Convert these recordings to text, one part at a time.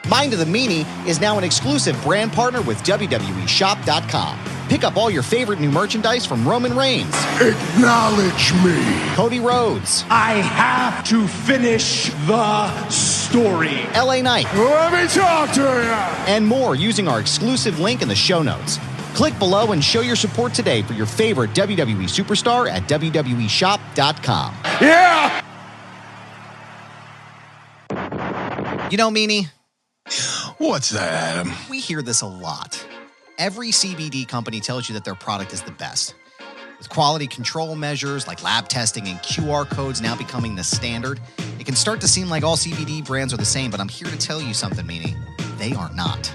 Mind of the Meanie is now an exclusive brand partner with WWEshop.com. Pick up all your favorite new merchandise from Roman Reigns. Acknowledge me. Cody Rhodes. I have to finish the story. LA Knight. Let me talk to you. And more using our exclusive link in the show notes. Click below and show your support today for your favorite WWE superstar at WWEshop.com. Yeah! You know, Meanie, What's that, Adam? we hear this a lot. Every CBD company tells you that their product is the best. With quality control measures like lab testing and QR codes now becoming the standard, it can start to seem like all CBD brands are the same, but I'm here to tell you something, Meanie. They are not.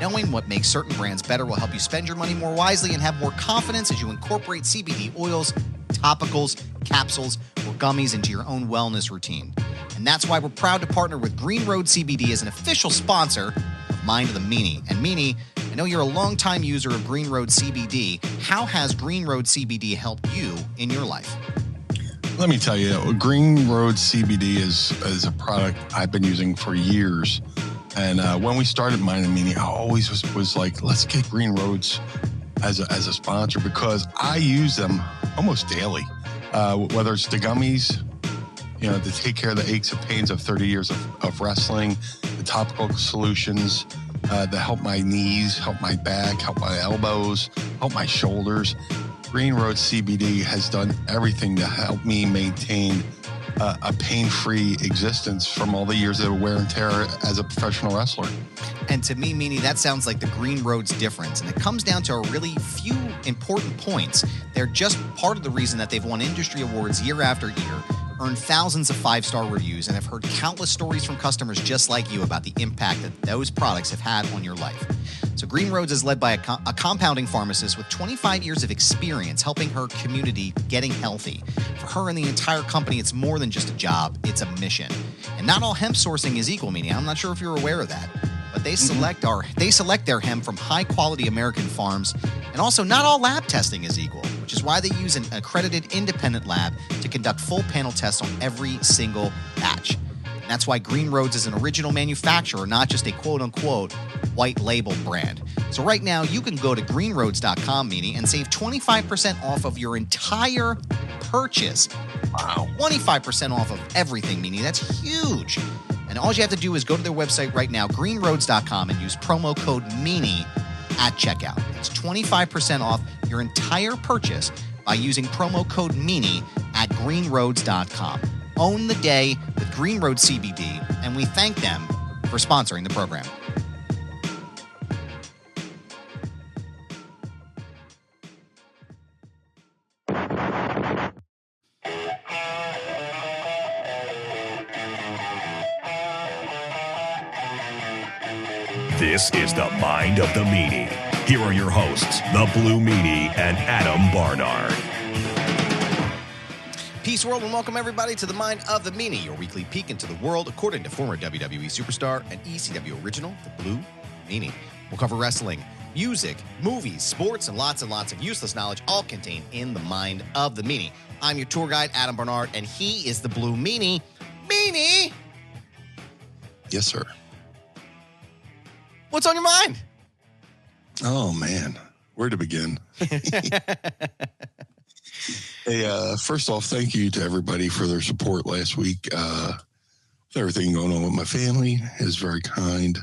Knowing what makes certain brands better will help you spend your money more wisely and have more confidence as you incorporate CBD oils, topicals, capsules, or gummies into your own wellness routine. And that's why we're proud to partner with Green Road CBD as an official sponsor of Mind of the Meanie. And Meanie, I know you're a longtime user of Green Road CBD. How has Green Road CBD helped you in your life? Let me tell you, Green Road CBD is a product I've been using for years. And when we started Mind of the Meanie, I always was like, let's get Green Roads as a sponsor because I use them almost daily. Whether it's the gummies, you know, to take care of the aches and pains of 30 years of wrestling, the topical solutions that help my knees, help my back, help my elbows, help my shoulders. Green Road CBD has done everything to help me maintain a pain-free existence from all the years of wear and tear as a professional wrestler. And to me, Meanie, that sounds like the Green Road's difference. And it comes down to a really few important points. They're just part of the reason that they've won industry awards year after year, earned thousands of five-star reviews, and have heard countless stories from customers just like you about the impact that those products have had on your life. So Green Roads is led by a compounding pharmacist with 25 years of experience helping her community getting healthy. For her and the entire company, it's more than just a job, it's a mission. And not all hemp sourcing is equal, Meanie. I'm not sure if you're aware of that. But they select their hemp from high-quality American farms, and also not all lab testing is equal, which is why they use an accredited independent lab to conduct full panel tests on every single batch. And that's why Green Roads is an original manufacturer, not just a quote-unquote white label brand. So right now, you can go to greenroads.com, Meanie, and save 25% off of your entire purchase. Wow. 25% off of everything, Meanie. That's huge. And all you have to do is go to their website right now, greenroads.com, and use promo code MEANIE at checkout. It's 25% off your entire purchase by using promo code MEANIE at greenroads.com. Own the day with Green Road CBD, and we thank them for sponsoring the program. This is the Mind of the Meanie. Here are your hosts, the Blue Meanie and Adam Barnard. Peace, world, and welcome everybody to the Mind of the Meanie, your weekly peek into the world according to former WWE superstar and ECW original, the Blue Meanie. We'll cover wrestling, music, movies, sports, and lots of useless knowledge, all contained in the Mind of the Meanie. I'm your tour guide, Adam Barnard, and he is the Blue Meanie. Meanie! Yes, sir. What's on your mind? Oh, man. Where to begin? Hey, first off, thank you to everybody for their support last week. With everything going on with my family is very kind.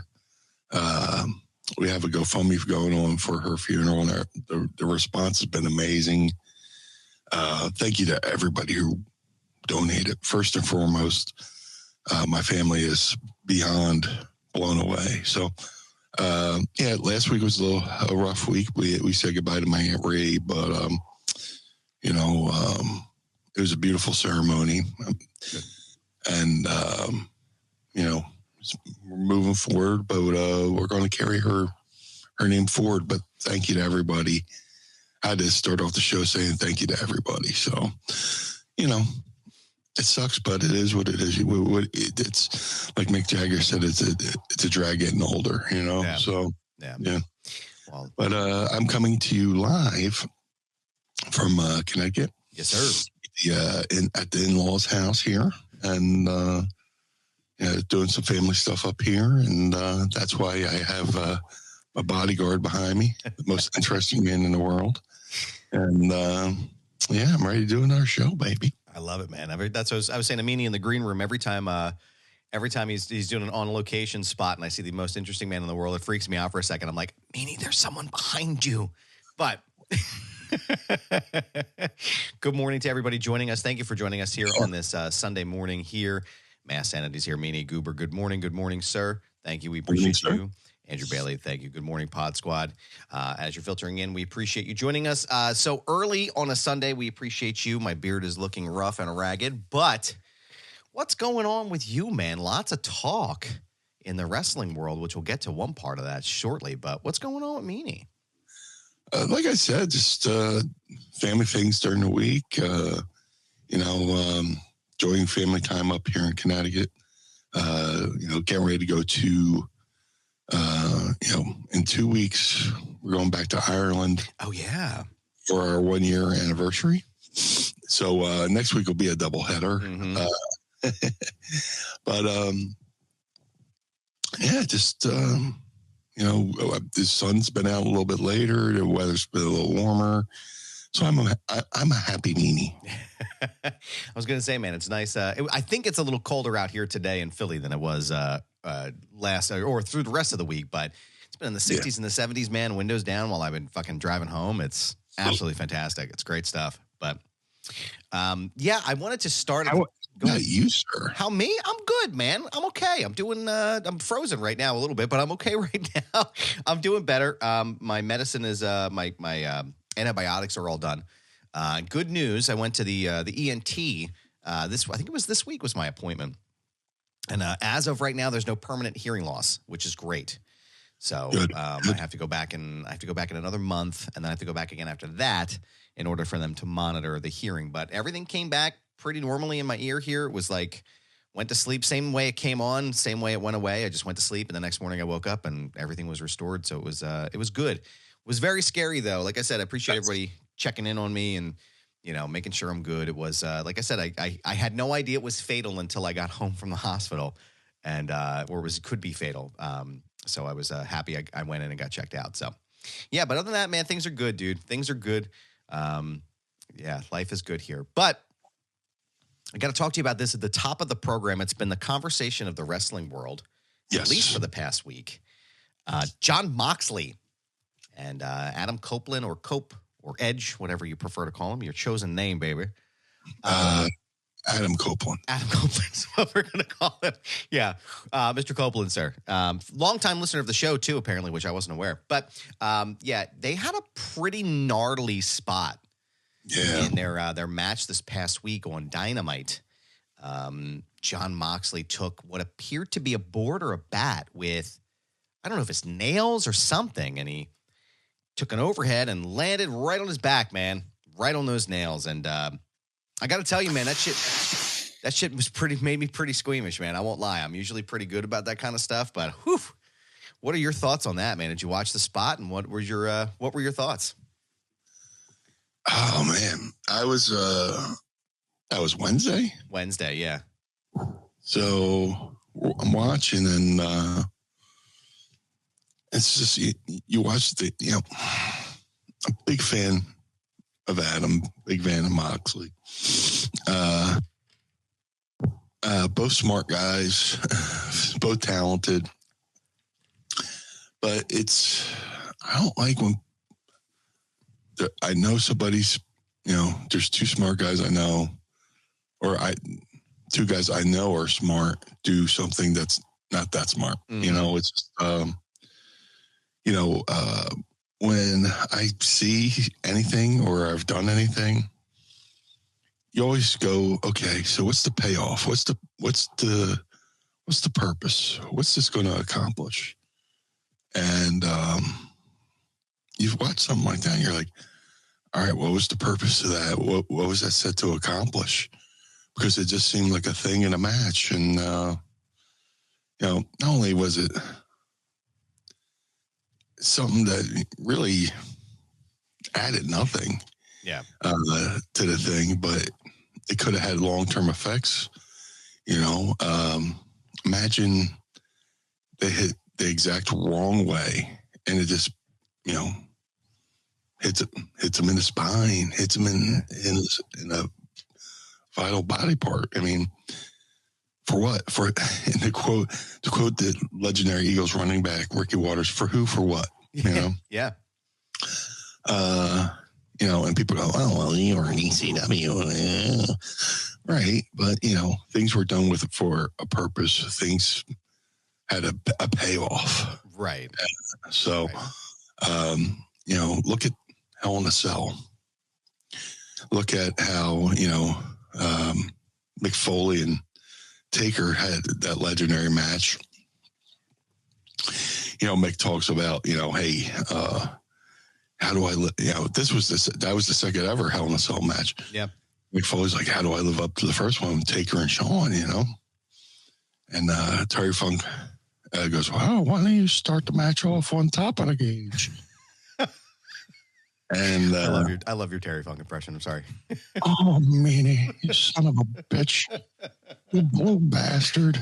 We have a GoFundMe going on for her funeral, and the response has been amazing. Thank you to everybody who donated. First and foremost, my family is beyond blown away. So, yeah, last week was a rough week. We said goodbye to my Aunt Ray, but it was a beautiful ceremony, and we're moving forward. But we're going to carry her name forward. But thank you to everybody. I had to start off the show saying thank you to everybody. So, it sucks, but it is what it is. It's like Mick Jagger said, it's a drag getting older, Yeah. So, yeah. Well, But I'm coming to you live from Connecticut. yes, sir. At the in-laws house here. And, doing some family stuff up here, and that's why I have my bodyguard behind me, the most interesting man in the world. And I'm ready to do another show, baby. I love it, man. That's what I was saying to Meanie in the green room. Every time he's doing an on-location spot and I see the most interesting man in the world, it freaks me out for a second. I'm like, Meanie, there's someone behind you. But good morning to everybody joining us. Thank you for joining us here on this Sunday morning here. Mass Sanity's here. Meanie Goober, good morning, sir. Thank you. We appreciate you. Andrew Bailey, thank you. Good morning, Pod Squad. As you're filtering in, we appreciate you joining us. So early on a Sunday, we appreciate you. My beard is looking rough and ragged, but what's going on with you, man? Lots of talk in the wrestling world, which we'll get to one part of that shortly, but what's going on with Meanie? Like I said, just family things during the week, enjoying family time up here in Connecticut, getting ready to go to, in 2 weeks, we're going back to Ireland. Oh, yeah. For our 1 year anniversary. So next week will be a double header. Mm-hmm. The sun's been out a little bit later. The weather's been a little warmer. So I'm a happy Meanie. I was going to say, man, it's nice. I think it's a little colder out here today in Philly than it was last or through the rest of the week, but it's been in the 60s and the 70s, man. Windows down while I've been fucking driving home. It's absolutely fantastic. It's great stuff. But I wanted to start. You, sir. How me? I'm good, man. I'm okay. I'm doing. I'm frozen right now a little bit, but I'm okay right now. I'm doing better. My medicine is my antibiotics are all done. Good news. I went to the ENT. I think it was this week was my appointment. And as of right now, there's no permanent hearing loss, which is great. So I have to go back in another month, and then I have to go back again after that in order for them to monitor the hearing. But everything came back pretty normally in my ear here. It was like went to sleep, same way it came on, same way it went away. I just went to sleep, and the next morning I woke up and everything was restored. So it was good. It was very scary though. Like I said, I appreciate everybody checking in on me and making sure I'm good. It was, like I said, I had no idea it was fatal until I got home from the hospital and, could be fatal. So I was happy I went in and got checked out. So yeah, but other than that, man, things are good, dude. Things are good. Life is good here, but I got to talk to you about this at the top of the program. It's been the conversation of the wrestling world, at least for the past week. Jon Moxley and Adam Copeland or Cope, or Edge, whatever you prefer to call him, your chosen name, baby. Adam Copeland. Adam Copeland's what we're going to call him. Yeah, Mr. Copeland, sir. Longtime listener of the show, too, apparently, which I wasn't aware. But, they had a pretty gnarly spot in their match this past week on Dynamite. Jon Moxley took what appeared to be a board or a bat with, I don't know if it's nails or something, and he took an overhead and landed right on his back, man. Right on those nails. And I got to tell you, man, that shit made me pretty squeamish, man. I won't lie. I'm usually pretty good about that kind of stuff, but whew, what are your thoughts on that, man? Did you watch the spot, and what were your thoughts? Oh man, that was Wednesday. Wednesday, yeah. So I'm watching, and it's just you watch I'm a big fan of Adam, big fan of Moxley. Both smart guys, both talented, but I don't like when I know somebody's, there's two smart guys I know, or two guys I know are smart, do something that's not that smart. Mm-hmm. It's just, when I see anything or I've done anything, you always go, okay, so what's the payoff? What's the purpose? What's this going to accomplish? And you've watched something like that, and you're like, all right, what was the purpose of that? What was that set to accomplish? Because it just seemed like a thing in a match. And, not only was it something that really added nothing to the thing, but it could have had long-term effects, imagine they hit the exact wrong way, and it just, hits him in the spine, hits him in a vital body part. I mean, for what? For in to quote the legendary Eagles running back Ricky Waters, for who? For what? Yeah. And people go, oh, well, you were an ECW, right? But things were done for a purpose. Things had a payoff, right? So, look at Hell in a Cell. Look at how Mick Foley and Taker had that legendary match. Mick talks about, hey, how do I live? That was the second ever Hell in a Cell match. Yeah. Mick Foley's like, how do I live up to the first one? Taker and Shawn, And Terry Funk goes, well, why don't you start the match off on top of the cage? And I love your Terry Funk impression. I'm sorry. Oh, Meanie, you son of a bitch. You blue bastard.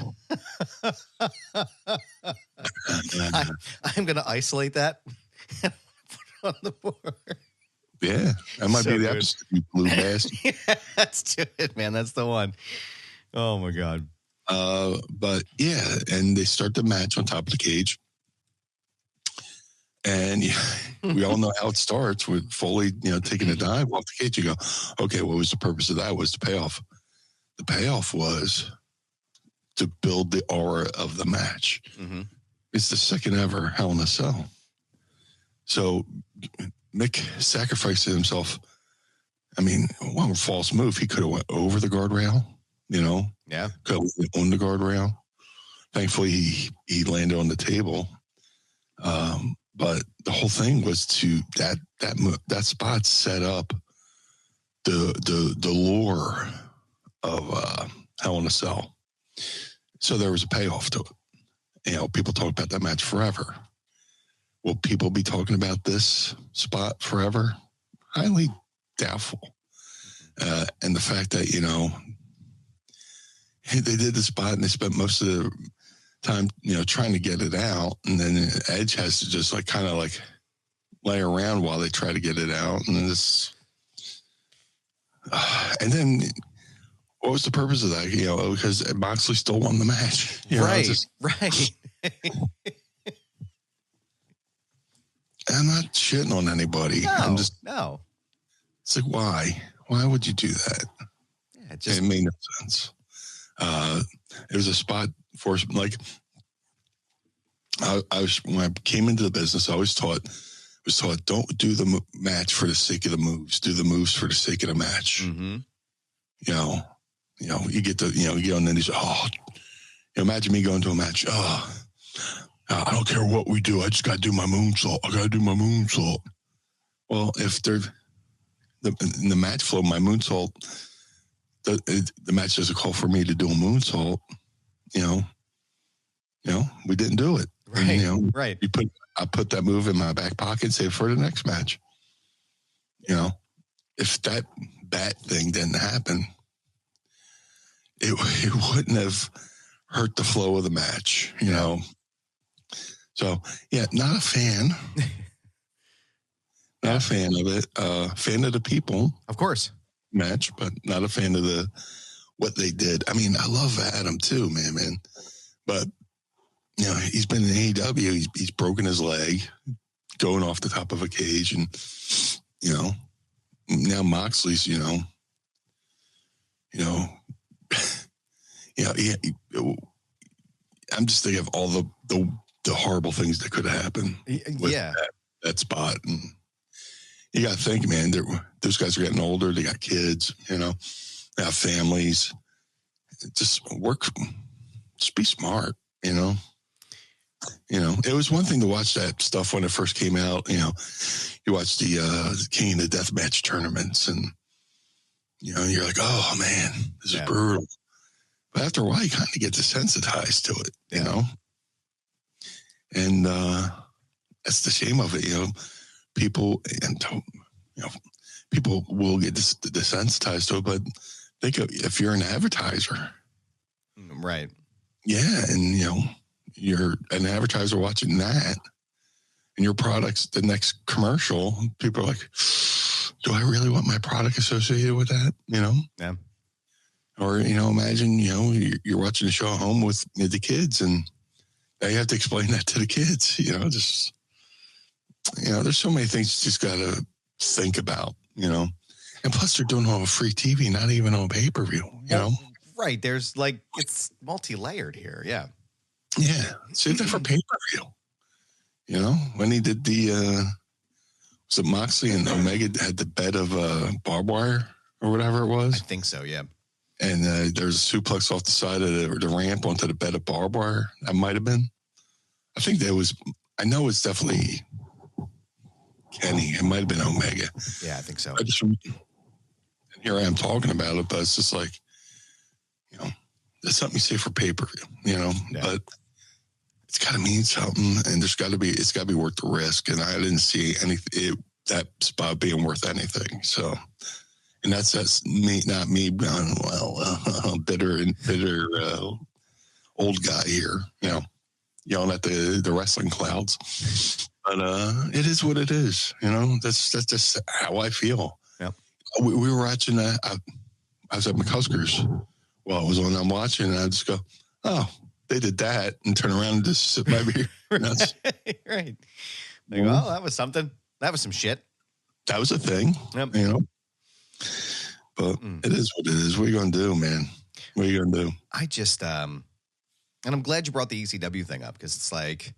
I'm going to isolate that and put it on the board. Yeah, that might be the good. episode, you blue bastard. Yeah, let's do it, man. That's the one. Oh, my God. But, yeah, and they start the match on top of the cage. And we all know how it starts with Foley, taking a dive off the cage. You go, okay, what was the purpose of that? Was the payoff? The payoff was to build the aura of the match. Mm-hmm. It's the second ever Hell in a Cell. So Mick sacrificed himself. I mean, one false move, he could have went over the guardrail, Yeah. Could have went on the guardrail. Thankfully, he landed on the table. But the whole thing was to that spot set up the lore of Hell in a Cell. So there was a payoff to it. People talk about that match forever. Will people be talking about this spot forever? Highly doubtful. And the fact that they did the spot and they spent most of the time, trying to get it out, and then Edge has to just kind of lay around while they try to get it out, and this, and then what was the purpose of that? Because Moxley still won the match, right? Right. I'm not shitting on anybody. I'm just no. It's like, why would you do that? Yeah, it made no sense. It was a spot for I was when I came into the business, I was taught don't do the match for the sake of the moves. Do the moves for the sake of the match. Mm-hmm. You get you get on the knees. Imagine me going to a match. I don't care what we do. I just got to do my moonsault. I got to do my moonsault. Well, if they're in the match flow, my moonsault, the match doesn't call for me to do a moonsault. We didn't do it. Right. And, right. I put that move in my back pocket and save it for the next match. If that bat thing didn't happen, it wouldn't have hurt the flow of the match, So, yeah, not a fan. Not a fan of it. Fan of the people. Of course. Match, but not a fan of what they did. I mean, I love Adam too, man. But, he's been in AEW. He's broken his leg going off the top of a cage. And, now Moxley's, I'm just thinking of all the horrible things that could have happened with that spot. And you got to think, man, those guys are getting older. They got kids, they have families. Just be smart, it was one thing to watch that stuff when it first came out. You watch the King of the Deathmatch tournaments and, you're like, oh man, this is brutal. But after a while, you kind of get desensitized to it, And that's the shame of it, People people will get desensitized to it. But think of if you're an advertiser, right? Yeah, and you're an advertiser watching that, and your product's the next commercial. People are like, "Do I really want my product associated with that?" Yeah. Or imagine you're watching a show at home with the kids, and now you have to explain that to the kids. There's so many things you just got to think about. And plus they're doing all free TV, not even on pay-per-view. Right. There's it's multi-layered here. Yeah. Yeah. Save that for pay-per-view. When he did the was it Moxley and Omega had the bed of barbed wire or whatever it was? I think so, yeah. And there's a suplex off the side of the ramp onto the bed of barbed wire. That might have been. I think I know it's definitely Kenny. It might have been Omega. Yeah, I think so. Here I am talking about it, but it's just like, that's something you say for pay-per-view, yeah. But it's got to mean something, and it's got to be worth the risk. And I didn't see that spot being worth anything. So, and that's me, not me being bitter old guy here, yelling at the wrestling clouds. But it is what it is, That's just how I feel. Yeah. We were watching that. I was at McCusker's while I was on. I'm watching, and I just go, "Oh, they did that," and turn around and just sit by me. Right. They go, "Oh, that was something. That was some shit. That was a thing." Yep. But it is what it is. What are you gonna do, man? What are you gonna do? I just and I'm glad you brought the ECW thing up, because it's like,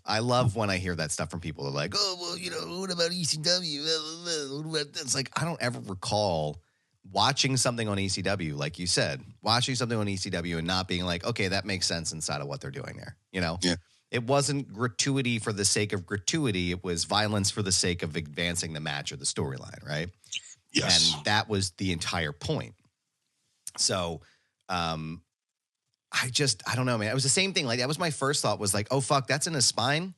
I love when I hear that stuff from people. They're like, "Oh, well, what about ECW?" It's like, I don't ever recall watching something on ECW, like you said, watching something on ECW and not being like, okay, that makes sense inside of what they're doing there. Yeah. It wasn't gratuity for the sake of gratuity. It was violence for the sake of advancing the match or the storyline, right? Yes. And that was the entire point. So, I don't know, man. It was the same thing. Like, that was my first thought, was like, oh, fuck, that's in his spine.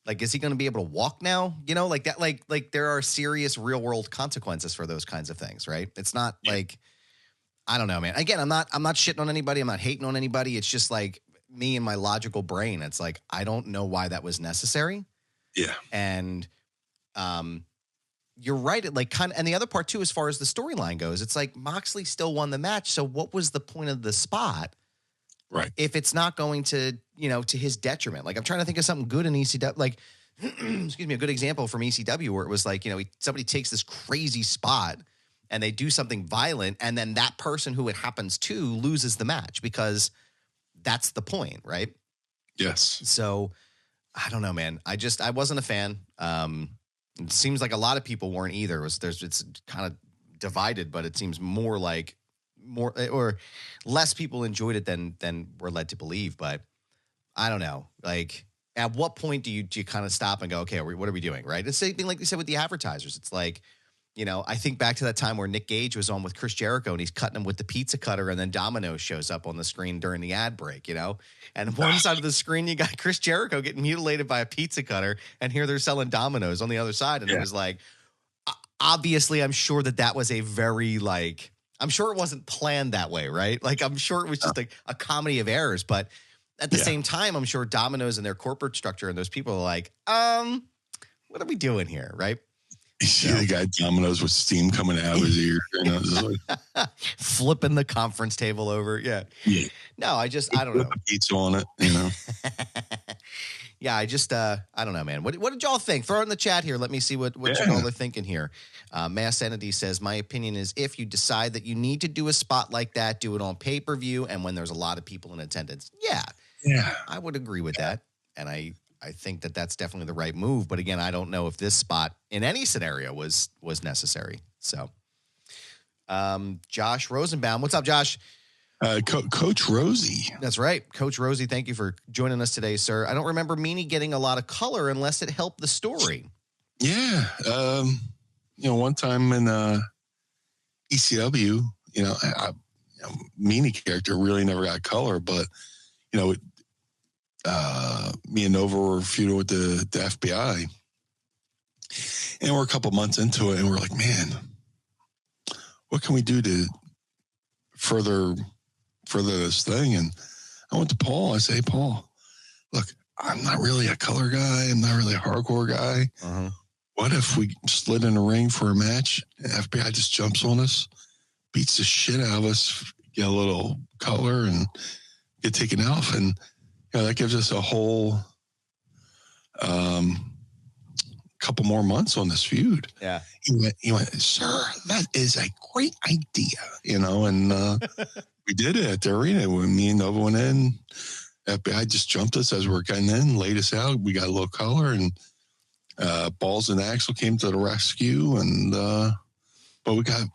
Like, is he going to be able to walk now? Like that, like there are serious real world consequences for those kinds of things, right? It's not like, I don't know, man. Again, I'm not shitting on anybody. I'm not hating on anybody. It's just like me and my logical brain. It's like, I don't know why that was necessary. Yeah. And, you're right. And the other part too, as far as the storyline goes, it's like Moxley still won the match. So what was the point of the spot? Right. If it's not going to, to his detriment. Like, I'm trying to think of something good in ECW, like, excuse me, a good example from ECW where it was like, somebody takes this crazy spot and they do something violent, and then that person who it happens to loses the match, because that's the point, right? Yes. So I don't know, man. I wasn't a fan. It seems like a lot of people weren't either. It's kind of divided, but it seems more or less people enjoyed it than we're led to believe. But I don't know. Like, at what point do you kind of stop and go, okay, what are we doing? Right. It's the same thing like you said with the advertisers. It's like, I think back to that time where Nick Gage was on with Chris Jericho and he's cutting him with the pizza cutter, and then Domino's shows up on the screen during the ad break, and one side of the screen, you got Chris Jericho getting mutilated by a pizza cutter, and here they're selling Domino's on the other side. And It was like, obviously, I'm sure that was a very, like, I'm sure it wasn't planned that way, right? Like, I'm sure it was just a comedy of errors, but at the same time, I'm sure Domino's and their corporate structure and those people are like, what are we doing here, right? You see the guy Domino's with steam coming out of his ear, flipping the conference table over. Yeah. No, I don't know. Pizza on it, Yeah, I don't know, man. What did y'all think? Throw it in the chat here. Let me see what y'all are thinking here. Mass Entity says, my opinion is, if you decide that you need to do a spot like that, do it on pay-per-view and when there's a lot of people in attendance. Yeah. I would agree with that. And I think that's definitely the right move. But again, I don't know if this spot in any scenario was necessary. So, Josh Rosenbaum. What's up, Josh? Coach Rosie. That's right. Coach Rosie, thank you for joining us today, sir. I don't remember Meanie getting a lot of color unless it helped the story. Yeah. One time in ECW, Meanie character really never got color, but, me and Nova were feuding with the FBI, and we're a couple months into it, and we're like, man, what can we do to further further this thing. And I went to Paul. I say, hey, Paul, look, I'm not really a color guy. I'm not really a hardcore guy. Uh-huh. What if we slid in a ring for a match? And FBI just jumps on us, beats the shit out of us, get a little color, and get taken off. And that gives us a whole couple more months on this feud. Yeah. He went, sir, that is a great idea, and we did it at the arena when me and Nova went in. FBI just jumped us as we were getting in, laid us out. We got a little color, and Balls and Axel came to the rescue, and but we got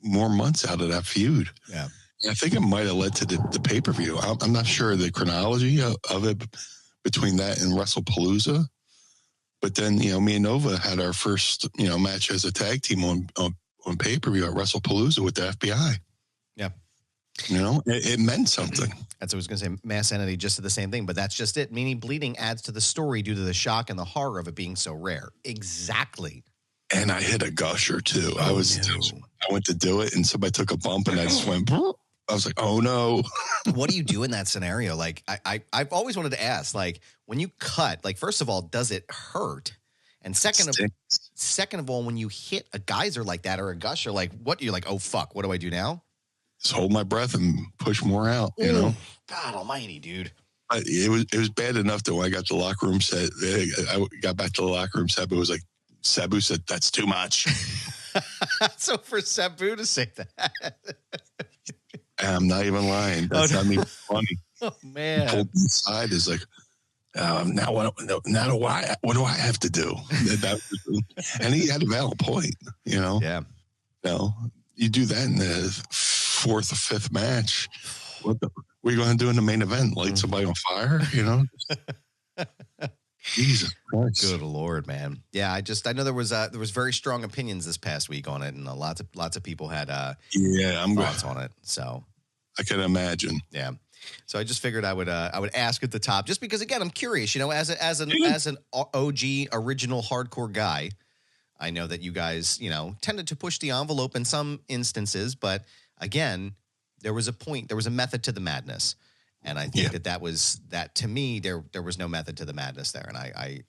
more months out of that feud. Yeah. I think it might have led to the pay-per-view. I'm not sure the chronology of it between that and WrestlePalooza. But then, me and Nova had our first, match as a tag team on pay-per-view at WrestlePalooza with the FBI. Yeah. It meant something. That's what I was going to say. Mass Entity just did the same thing, but that's just it. Meanie bleeding adds to the story due to the shock and the horror of it being so rare. Exactly. And I hit a gusher, too. I went to do it, and somebody took a bump, and I just went... I was like, oh, no. What do you do in that scenario? Like, I've always wanted to ask, like, when you cut, like, first of all, does it hurt? And second of all, when you hit a geyser like that or a gusher, like, what? You're like, oh, fuck, what do I do now? Just hold my breath and push more out, God almighty, dude. But it was bad enough that when I got to the locker room set, I got back to the locker room, Sabu was like, Sabu said, that's too much. So for Sabu to say that. I'm not even lying. That's not even funny. Oh, man. He pulled me aside, is like, now what do I have to do? And he had a valid point, Yeah. You do that in the fourth or fifth match. What are you going to do in the main event? Light somebody on fire, Jesus Christ. Good Lord, man. Yeah, I know there was very strong opinions this past week on it, and lots of people had thoughts on it. So I can imagine. Yeah. So I just figured I would ask at the top, just because, again, I'm curious. As an OG original hardcore guy, I know that you guys tended to push the envelope in some instances, but again, there was a method to the madness. And I think that to me, there was no method to the madness there. And I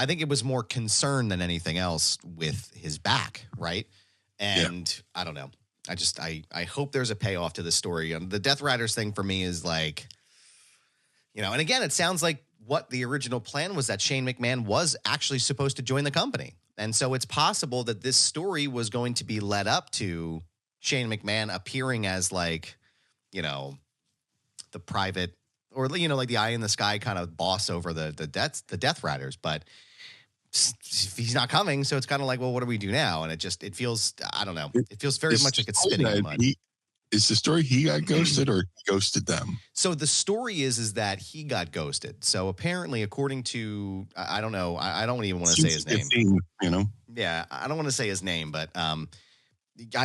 think it was more concern than anything else with his back. Right. And I don't know. I hope there's a payoff to the story. The Death Riders thing for me is like, and again, it sounds like what the original plan was, that Shane McMahon was actually supposed to join the company. And so it's possible that this story was going to be led up to Shane McMahon appearing as like, the private, or like the eye in the sky kind of boss over the Death Riders, but he's not coming, so it's kind of like, well, what do we do now? And it feels, I don't know, it feels very much like it's spinning in the mud. Is the story he got ghosted or he ghosted them? So the story is that he got ghosted. So apparently, according to, I don't know, I don't even want to say his name. Yeah, I don't want to say his name, but I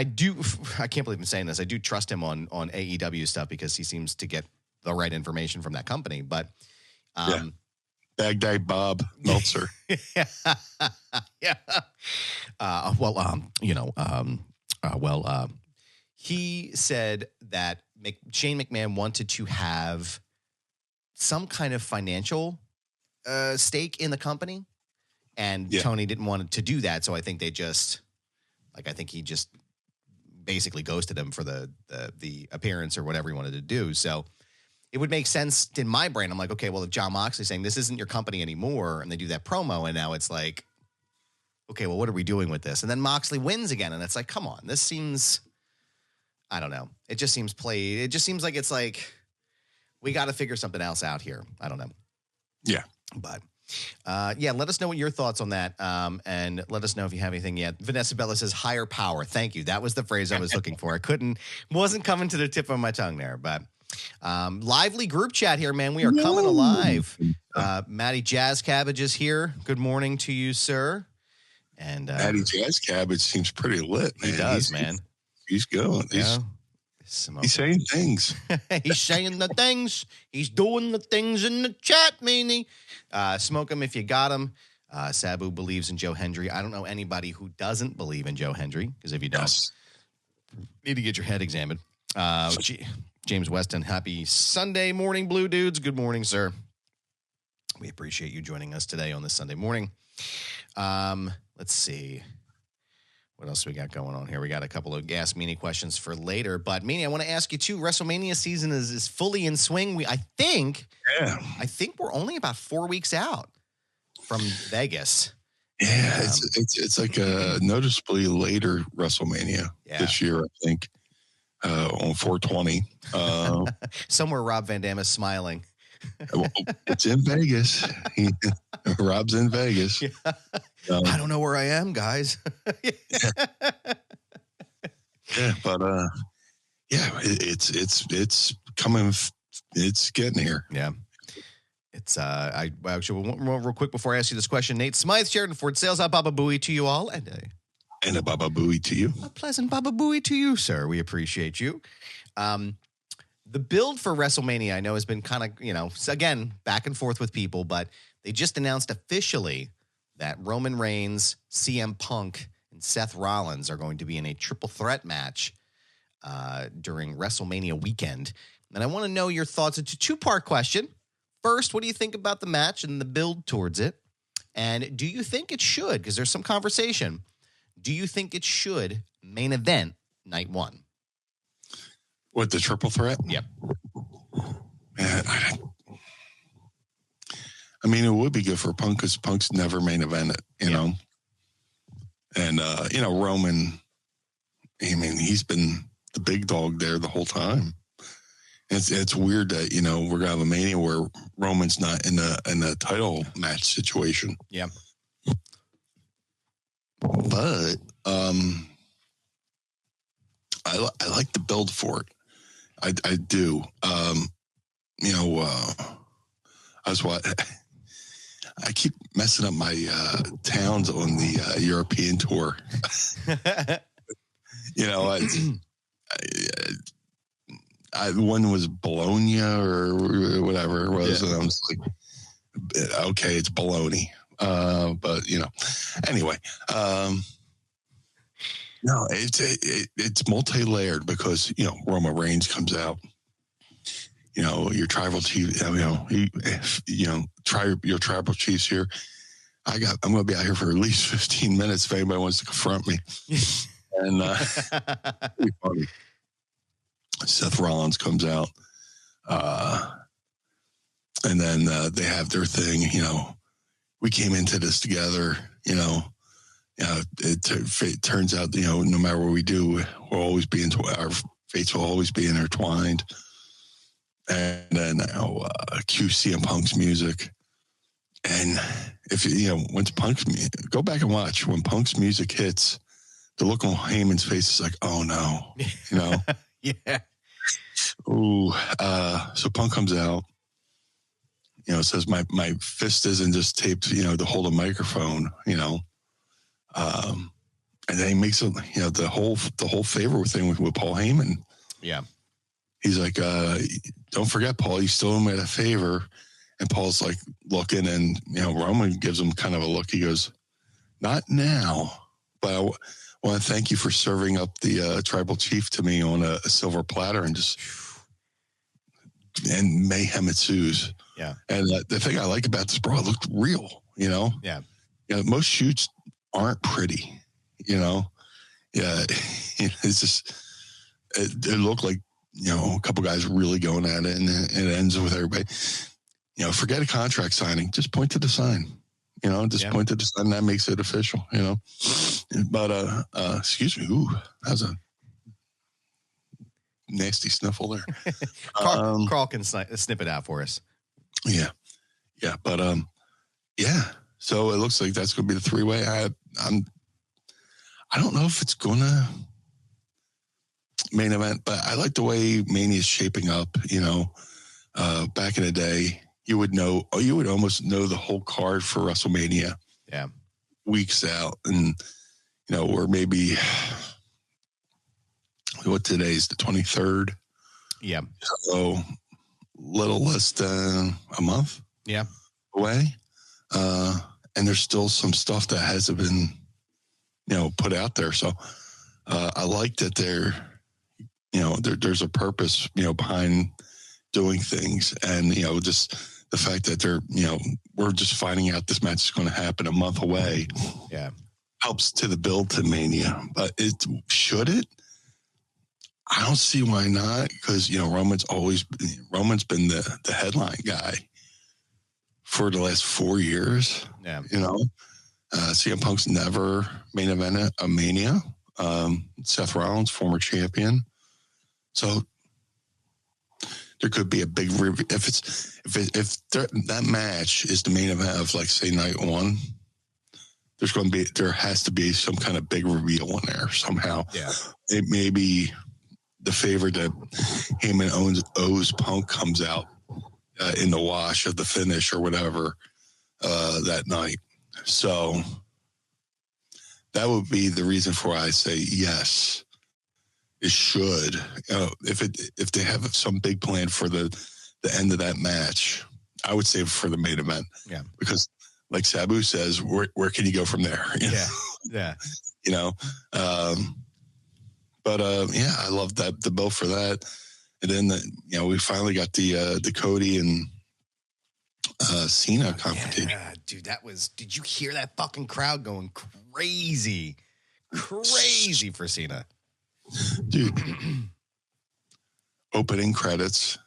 can't believe I'm saying this. I do trust him on AEW stuff because he seems to get the right information from that company. But Baghdad Bob Meltzer. He said that Shane McMahon wanted to have some kind of financial stake in the company, and Tony didn't want to do that. So I think he just basically ghosted him for the appearance or whatever he wanted to do. So it would make sense in my brain. I'm like, okay, well, if Jon Moxley's saying this isn't your company anymore, and they do that promo, and now it's like, okay, well, what are we doing with this? And then Moxley wins again, and it's like, come on, this seems, I don't know. It just seems played. It just seems like it's like, we got to figure something else out here. I don't know. Yeah. But let us know what your thoughts on that. And let us know if you have anything yet. Vanessa Bella says higher power. Thank you. That was the phrase I was looking for. Wasn't coming to the tip of my tongue there, but lively group chat here, man. We are coming alive. Matty Jazz Cabbage is here. Good morning to you, sir. And Matty Jazz Cabbage seems pretty lit, man. He does, man. He's going. He's saying things. He's saying the things. He's doing the things in the chat, Meanie. Smoke him if you got him. Sabu believes in Joe Hendry. I don't know anybody who doesn't believe in Joe Hendry, because if you don't, need to get your head examined. James Weston, happy Sunday morning, Blue Dudes. Good morning, sir. We appreciate you joining us today on this Sunday morning. Let's see. What else we got going on here? We got a couple of Gas Meanie questions for later. But, Meanie, I want to ask you, too, WrestleMania season is fully in swing. I think we're only about 4 weeks out from Vegas. Yeah, it's like a noticeably later WrestleMania this year, I think, on 420. Somewhere Rob Van Dam is smiling. Well, it's in Vegas. Rob's in Vegas. Yeah. I don't know where I am, guys. But it's coming. It's getting here. Yeah. It's I actually real quick before I ask you this question. Nate Smythe, Sheridan Ford Sales, a Baba Booey to you all, and a Baba Booey to you. A pleasant Baba Booey to you, sir. We appreciate you. The build for WrestleMania, I know, has been kind of, again, back and forth with people, but they just announced officially that Roman Reigns, CM Punk, and Seth Rollins are going to be in a triple threat match during WrestleMania weekend. And I want to know your thoughts. It's a two-part question. First, what do you think about the match and the build towards it? And do you think it should, because there's some conversation, do you think it should main event night one? What, the triple threat? Yep. Man, I mean, it would be good for Punk because Punk's never main evented, you know? And, Roman, I mean, he's been the big dog there the whole time. It's weird that, we're going to have a Mania where Roman's not in a title match situation. Yeah. But I like the build for it. I do. I keep messing up my towns on the European tour. One was Bologna or whatever it was, and I was like, okay, it's Bologna. But anyway, no, it's multi-layered because Roman Reigns comes out. Your tribal chief. Your tribal chiefs here. I'm going to be out here for at least 15 minutes if anybody wants to confront me. And pretty funny. Seth Rollins comes out, and then they have their thing. We came into this together. It turns out, no matter what we do, we'll always be our fates will always be intertwined. And then cue CM Punk's music. And if once Punk's go back and watch when Punk's music hits, the look on Heyman's face is like, oh no, yeah. Ooh, so Punk comes out. Says my fist isn't just taped, to hold a microphone. And then he makes it, the whole favor thing with Paul Heyman. Yeah. He's like, don't forget, Paul, you still owe me a favor. And Paul's like looking, and Roman gives him kind of a look. He goes, not now, but I want to thank you for serving up the tribal chief to me on a silver platter, and mayhem ensues. Yeah. And the thing I like about this, bro, it looked real, Yeah. Most shoots aren't pretty, Yeah. It's just, it looked like, a couple guys really going at it, and it ends with everybody, forget a contract signing, just point to the sign, point to the sign, that makes it official, But, excuse me, that was a nasty sniffle there. Carl can snip it out for us. Yeah. But, so it looks like that's going to be the three-way. I don't know if it's going to main event, but I like the way Mania is shaping up. Back in the day, you would almost know the whole card for WrestleMania. Yeah. Weeks out. And, or maybe what today's the 23rd. Yeah. So little less than a month. Yeah. Away. And there's still some stuff that hasn't been, put out there. So I like that they're, there's a purpose, behind doing things. And, just the fact that we're just finding out this match is going to happen a month away. Yeah. Helps to the build to Mania. But should it? I don't see why not, because, Roman's been the headline guy for the last 4 years. Yeah. CM Punk's never main evented a Mania. Seth Rollins, former champion. So there could be a big if that match is the main event of, like, say, night one. There has to be some kind of big reveal in there somehow. Yeah. It may be the favor that Heyman owes Punk comes out in the wash of the finish or whatever that night. So that would be the reason for why I say yes. It should. If they have some big plan for the end of that match, I would say for the main event. Yeah. Because, like Sabu says, where can you go from there? Yeah. Yeah. But I love that the bill for that. And then we finally got the Cody and Cena confrontation. Yeah, dude, did you hear that fucking crowd going crazy? Crazy for Cena. Dude. Opening credits,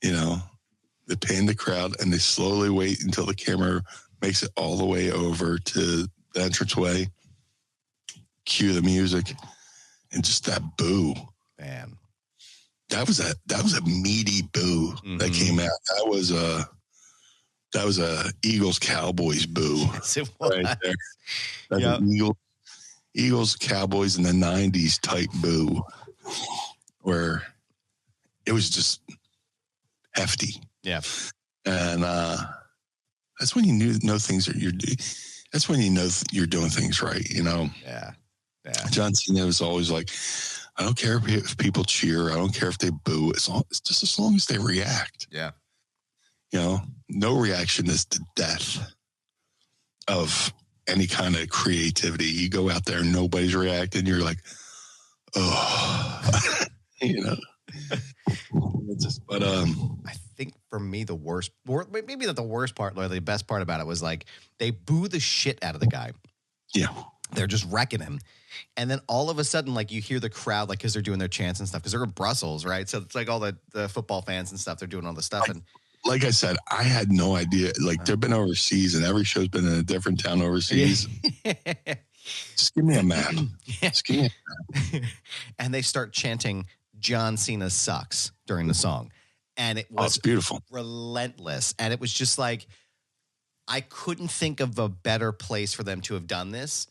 they pan the crowd and they slowly wait until the camera makes it all the way over to the entranceway. Cue the music, and just that boo. Man. That was a meaty boo that came out. That was a Eagles Cowboys boo. Yes, it was. Right there. That's an Eagles Cowboys in the 90s type boo, where it was just hefty. Yeah. And that's when you know things that's when you're doing things right, Yeah. Yeah. John Cena was always like, I don't care if people cheer, I don't care if they boo, it's just as long as they react. Yeah. No reaction is the death of any kind of creativity. You go out there and nobody's reacting, you're like, oh. But I think for me the worst, or maybe not the worst part, or the best part about it was, like, they boo the shit out of the guy. Yeah. They're just wrecking him. And then all of a sudden, like, you hear the crowd, like, because they're doing their chants and stuff, because they're in Brussels, right? So it's like all the football fans and stuff, they're doing all the stuff. And like I said, I had no idea. Like, they've been overseas, and every show's been in a different town overseas. Just give me a map. Just give me a map. And they start chanting John Cena sucks during the song. And it was beautiful, relentless. And it was just like, I couldn't think of a better place for them to have done this.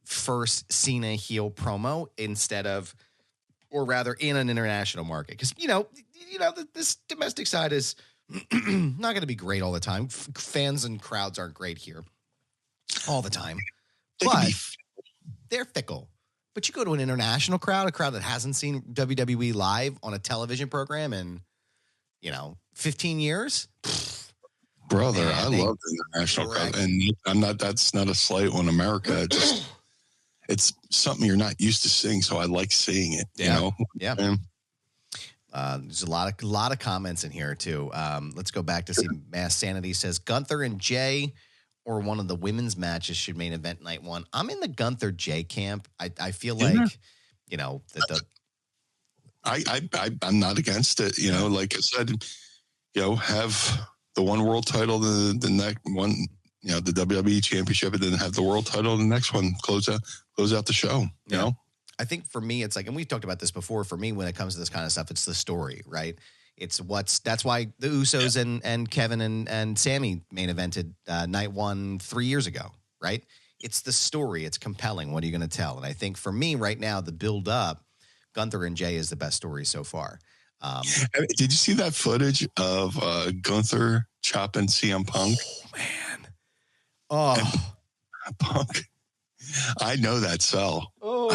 First Cena heel promo instead of, or rather in an international market. Because, this domestic side is not going to be great all the time. Fans and crowds aren't great here all the time. But they're fickle. But you go to an international crowd, a crowd that hasn't seen WWE live on a television program in, 15 years. Brother, man, I love the international crowd. And that's not a slight on America. It's something you're not used to seeing, so I like seeing it. Yeah. There's a lot of comments in here too. Let's go back to see Mass Sanity says Gunther and Jay or one of the women's matches should main event night one. I'm in the Gunther Jay camp. I feel like, I'm not against it. Like I said, have the one world title, the next one, the WWE championship, and then have the world title, the next one, close out the show, you know? I think for me, it's like, and we've talked about this before, for me, when it comes to this kind of stuff, it's the story, right? That's why the Usos and Kevin and Sammy main evented night one 3 years ago, right? It's the story. It's compelling. What are you going to tell? And I think for me right now, the build up, Gunther and Jay is the best story so far. Did you see that footage of Gunther chopping CM Punk? Oh, man. Oh, and Punk. I know that cell. Oh.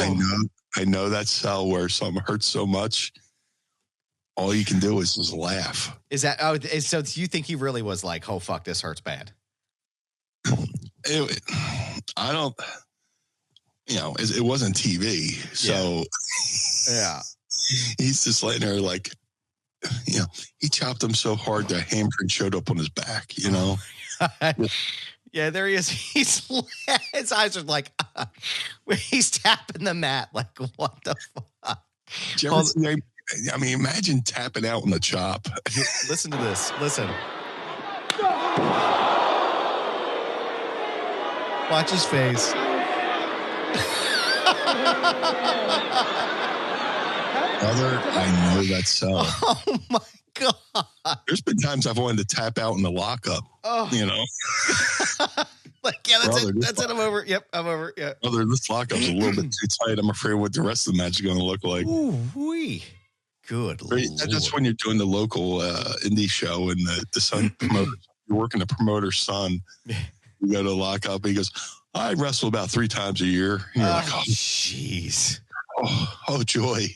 I know that cell where something hurts so much. All you can do is just laugh. Is that, so do you think he really was like, oh, fuck, this hurts bad? I don't, it wasn't TV. So, yeah. He's just letting her like, he chopped him so hard that hamstring showed up on his back, Yeah, there he is. His eyes are like, he's tapping the mat. Like, what the fuck? Imagine tapping out on the chop. Listen to this. Listen. Watch his face. Brother, I know that's so. Oh my God. There's been times I've wanted to tap out in the lockup. Oh. Like, yeah, that's Brother, it. That's it. I'm over. Yep, I'm over. Yeah. Brother, this lockup's a little bit too tight. I'm afraid what the rest of the match is going to look like. Ooh-wee. Good Lord. That's when you're doing the local indie show and the son promoter. You're working the promoter's son. You go to lock up. He goes, I wrestle about 3 times a year. And you're like, oh, jeez. Oh, joy.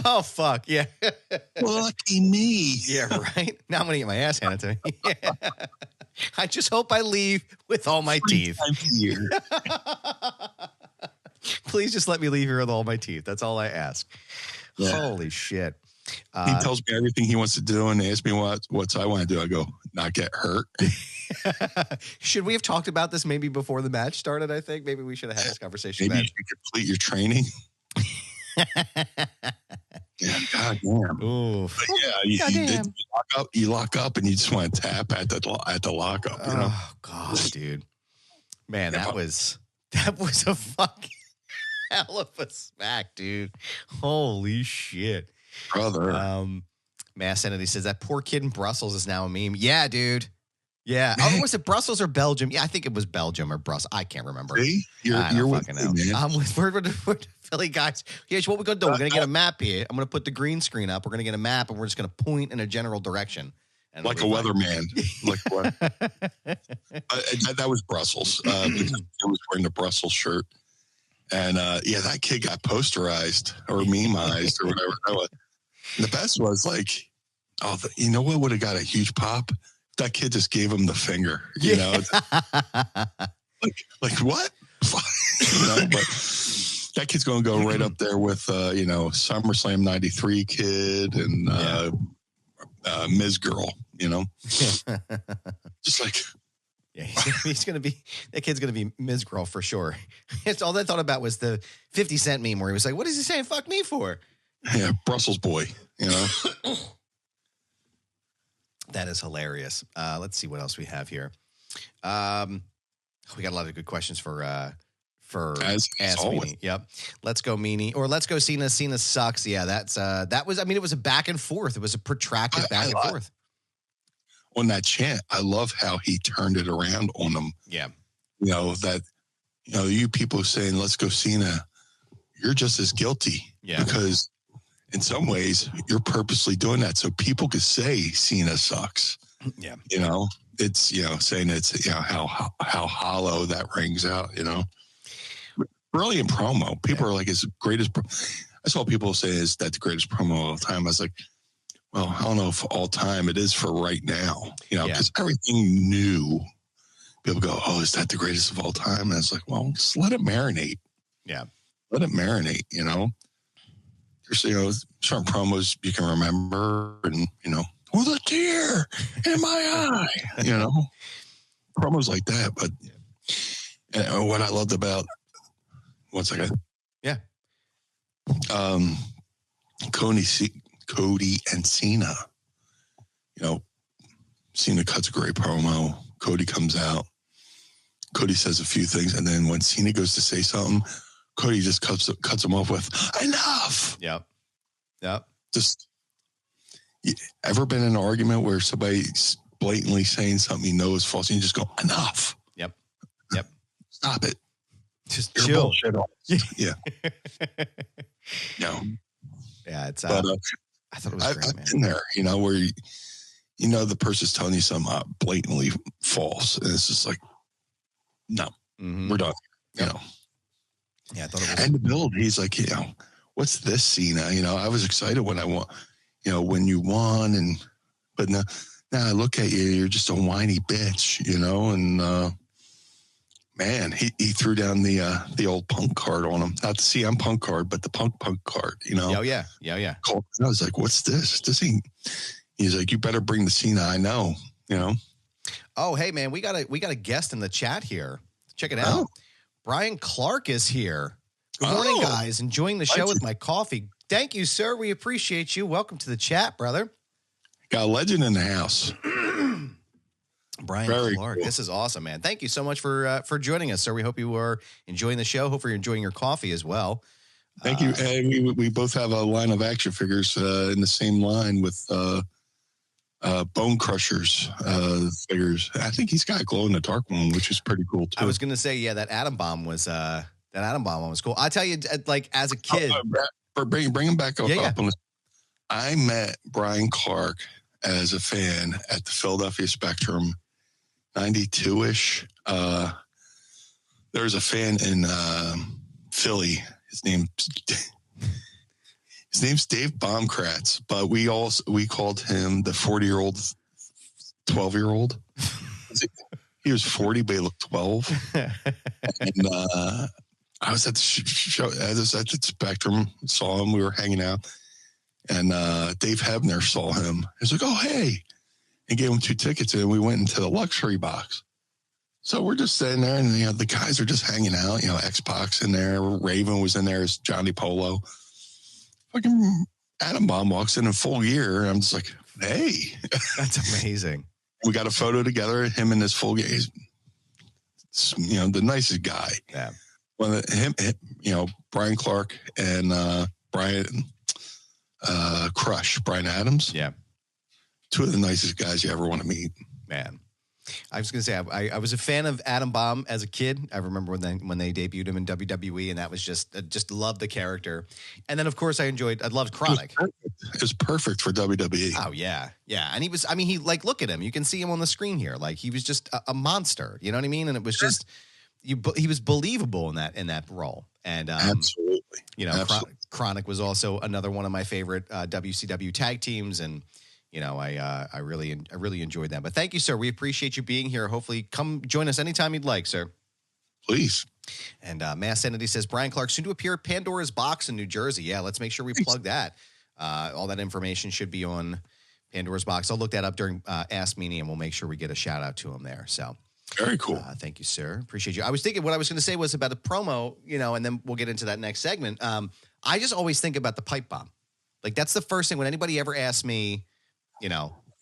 Oh, fuck. Yeah. Lucky me. Yeah, right. Now I'm going to get my ass handed to me. Yeah. I just hope I leave with all my 3 teeth. times a year. Please just let me leave here with all my teeth. That's all I ask. Yeah. Holy shit. He tells me everything he wants to do and asks me what I want to do. I go, not get hurt. Should we have talked about this maybe before the match started? I think maybe we should have had this conversation. Maybe you should complete your training. Yeah, goddamn. Oof. But you lock up and you just want to tap at the lockup. Oh God, dude. Man, that was a fucking hell of a smack, dude. Holy shit. Brother. Mass Entity says that poor kid in Brussels is now a meme. Yeah, dude. Yeah. Oh, was it Brussels or Belgium? Yeah, I think it was Belgium or Brussels. I can't remember. See? You're with me, man. I'm with we're the Philly guys. Here's what we're gonna do. We're gonna get a map here. I'm gonna put the green screen up. We're gonna get a map and we're just gonna point in a general direction. And like a weatherman. Like what? That was Brussels. Because I was wearing the Brussels shirt. And that kid got posterized or memeized or whatever that was. And the best was like, you know what would have got a huge pop? That kid just gave him the finger. You know, like what? But that kid's going to go right up there with SummerSlam '93 kid and Ms. Girl. Just like. Yeah, he's going to be, that kid's going to be Ms. Girl for sure. It's all I thought about was the 50 Cent meme where he was like, what is he saying? Fuck me for? Yeah, Brussels boy, That is hilarious. Let's see what else we have here. We got a lot of good questions for As Meanie. Yep. Let's go Meanie, or let's go Cena. Cena sucks. Yeah, that was, it was a back and forth. It was a protracted back and forth. On that chant, I love how he turned it around on them. Yeah. You people saying, let's go Cena, you're just as guilty. Yeah. Because in some ways, you're purposely doing that so people could say Cena sucks. Yeah. It's, saying it's, how hollow that rings out, Brilliant promo. People are like, it's the greatest. I saw people say, is that the greatest promo of all time? I was like, well, I don't know if all time it is for right now, because everything new, people go, oh, is that the greatest of all time? And it's like, well, just let it marinate. Yeah. Let it marinate, There's, certain promos you can remember and, with a tear in my eye, promos like that. But and what I loved about, one second. Yeah. Cody and Cena. Cena cuts a great promo. Cody comes out. Cody says a few things, and then when Cena goes to say something, Cody just cuts him off with enough. Yep. Just ever been in an argument where somebody's blatantly saying something you know is false, and you just go enough. Yep. Stop it. Just chill. Yeah. Yeah, it's. But, I thought it was great, I've man. been there, where the person's telling you something blatantly false, and it's just like, no, we're done. Yeah, I thought it was. And the build, he's like, what's this, Cena? I was excited when I won, when you won, but now I look at you, you're just a whiny bitch, and man, he threw down the old Punk card on him. Not the CM Punk card, but the Punk card, you know? Oh, yeah. Yeah. I was like, what's this? He's like, you better bring the Cena I know, you know? Oh, hey, man, we got a guest in the chat here. Check it out. Oh. Brian Clark is here. Good morning, guys. Enjoying the show with my coffee. Thank you, sir. We appreciate you. Welcome to the chat, brother. Got a legend in the house. Brian Very Clark. cool. This is awesome, man. Thank you so much for joining us, sir. We hope you are enjoying the show. Hopefully you're enjoying your coffee as well. Thank you. And we both have a line of action figures in the same line with Bone Crushers figures. I think he's got a glow in the dark one, which is pretty cool too. I was going to say, yeah, that Atom Bomb one was cool. I tell you, like as a kid, bring him back up. Yeah. I met Brian Clark as a fan at the Philadelphia Spectrum, 92-ish. There was a fan in Philly. His name's Dave Baumkratz, but we called him the 40-year-old, 12-year-old. He was 40, but he looked 12. And I was at the show. I was at the Spectrum, saw him. We were hanging out, and Dave Hebner saw him. He was like, "Oh, hey!" and gave him 2 tickets, and we went into the luxury box. So we're just sitting there, and the guys are just hanging out. X-Pac's in there, Raven was in there as Johnny Polo. Fucking Atom Bomb walks in full gear. And I'm just like, hey, that's amazing. We got a photo together, him in his full gear. The nicest guy. Yeah. Well, Brian Clark and Brian Adams. Yeah. 2 of the nicest guys you ever want to meet. Man. I was going to say, I was a fan of Atom Bomb as a kid. I remember when they debuted him in WWE, and that was just loved the character. And then, of course, I loved Chronic. It was perfect for WWE. Oh, yeah. Yeah. And he look at him. You can see him on the screen here. Like, he was just a monster. You know what I mean? And it was just, he was believable in that role. And, absolutely. Absolutely. Chronic was also another one of my favorite WCW tag teams. And, I really enjoyed that. But thank you, sir. We appreciate you being here. Hopefully come join us anytime you'd like, sir. Please. And Mass Entity says, Brian Clark soon to appear at Pandora's Box in New Jersey. Yeah, let's make sure we plug that. All that information should be on Pandora's Box. I'll look that up during Ask Meanie, and we'll make sure we get a shout out to him there. So very cool. Thank you, sir. Appreciate you. I was thinking what I was going to say was about the promo, and then we'll get into that next segment. I just always think about the pipe bomb. Like, that's the first thing when anybody ever asks me,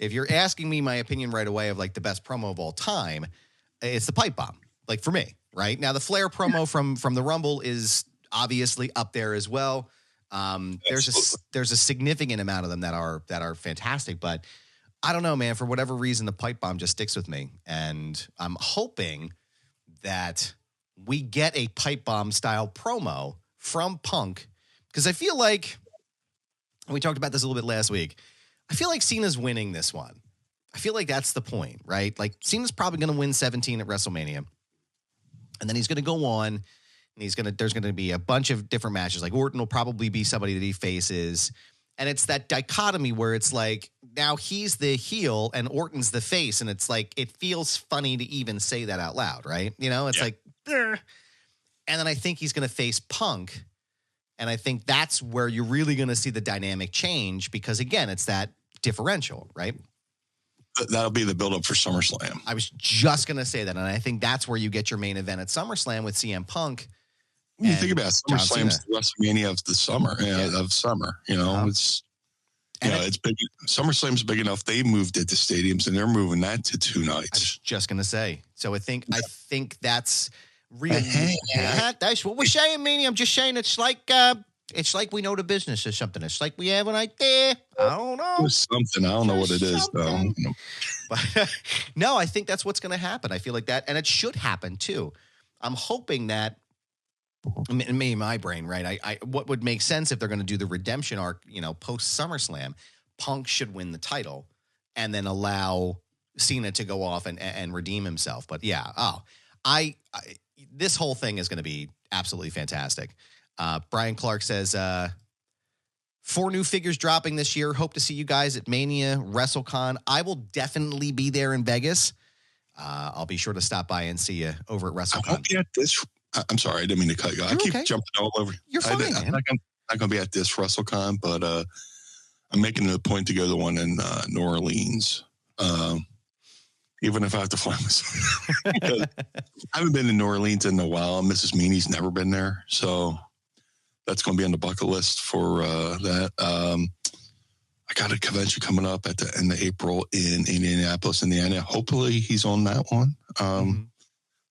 if you're asking me my opinion right away of like the best promo of all time, it's the pipe bomb, like for me, right? Now, the Flair promo from the Rumble is obviously up there as well. There's a significant amount of them that are fantastic, but I don't know, man, for whatever reason, the pipe bomb just sticks with me. And I'm hoping that we get a pipe bomb style promo from Punk, because I feel like, and we talked about this a little bit last week, I feel like Cena's winning this one. I feel like that's the point, right? Like, Cena's probably going to win 17 at WrestleMania. And then he's going to go on, and there's going to be a bunch of different matches. Like, Orton will probably be somebody that he faces. And it's that dichotomy where it's like, now he's the heel and Orton's the face. And it's like, it feels funny to even say that out loud, right? It's like, Ugh. And then I think he's going to face Punk. And I think that's where you're really going to see the dynamic change, because, again, it's that differential, right? That'll be the buildup for SummerSlam. I was just going to say that. And I think that's where you get your main event at SummerSlam with CM Punk. When you think about it, SummerSlam's the WrestleMania of the summer, of summer. It's it's big. SummerSlam's big enough. They moved it to stadiums, and they're moving that to 2 nights. I was just going to say. So I think that's really that's what we're saying, Meanie. I'm just saying it's like we know the business or something. It's like we have an idea. I don't know. It's something. I don't know what it is, though. But no, I think that's what's going to happen. I feel like that, and it should happen too. I'm hoping that, maybe my brain, right? I what would make sense if they're going to do the redemption arc, post SummerSlam, Punk should win the title and then allow Cena to go off and redeem himself. But yeah, this whole thing is going to be absolutely fantastic. Brian Clark says, 4 new figures dropping this year. Hope to see you guys at Mania, WrestleCon. I will definitely be there in Vegas. I'll be sure to stop by and see you over at I WrestleCon. won't be at this. I'm sorry, I didn't mean to cut you. I keep okay. jumping all over. You're fine, man. I'm not going to be at this WrestleCon, but I'm making it a point to go to the one in New Orleans. Even if I have to fly myself. I haven't been in New Orleans in a while. Mrs. Meanie's never been there. So that's going to be on the bucket list for that. I got a convention coming up at the end of April in Indianapolis, Indiana. Hopefully he's on that one.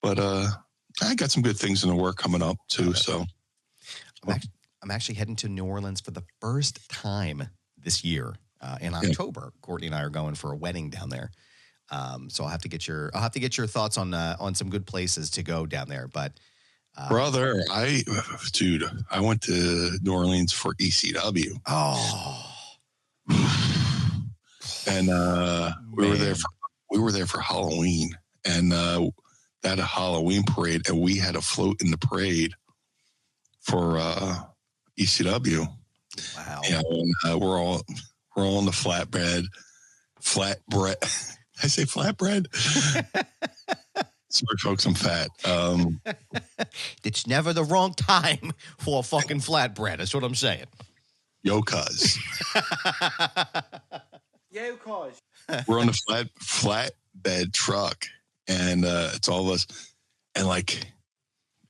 But I got some good things in the work coming up too. So I'm actually heading to New Orleans for the first time this year in October. Courtney and I are going for a wedding down there. So I'll have to get your thoughts on some good places to go down there. But brother, I went to New Orleans for ECW. Oh, and we were there for Halloween, and they had a Halloween parade, and we had a float in the parade for ECW. Wow! Yeah, and, we're all on the flatbread. I say flatbread. Sorry, folks, I'm fat. It's never the wrong time for a fucking flatbread. That's what I'm saying. Yo, cuz. Yo, cuz. We're on the flatbed truck, and it's all of us. And like,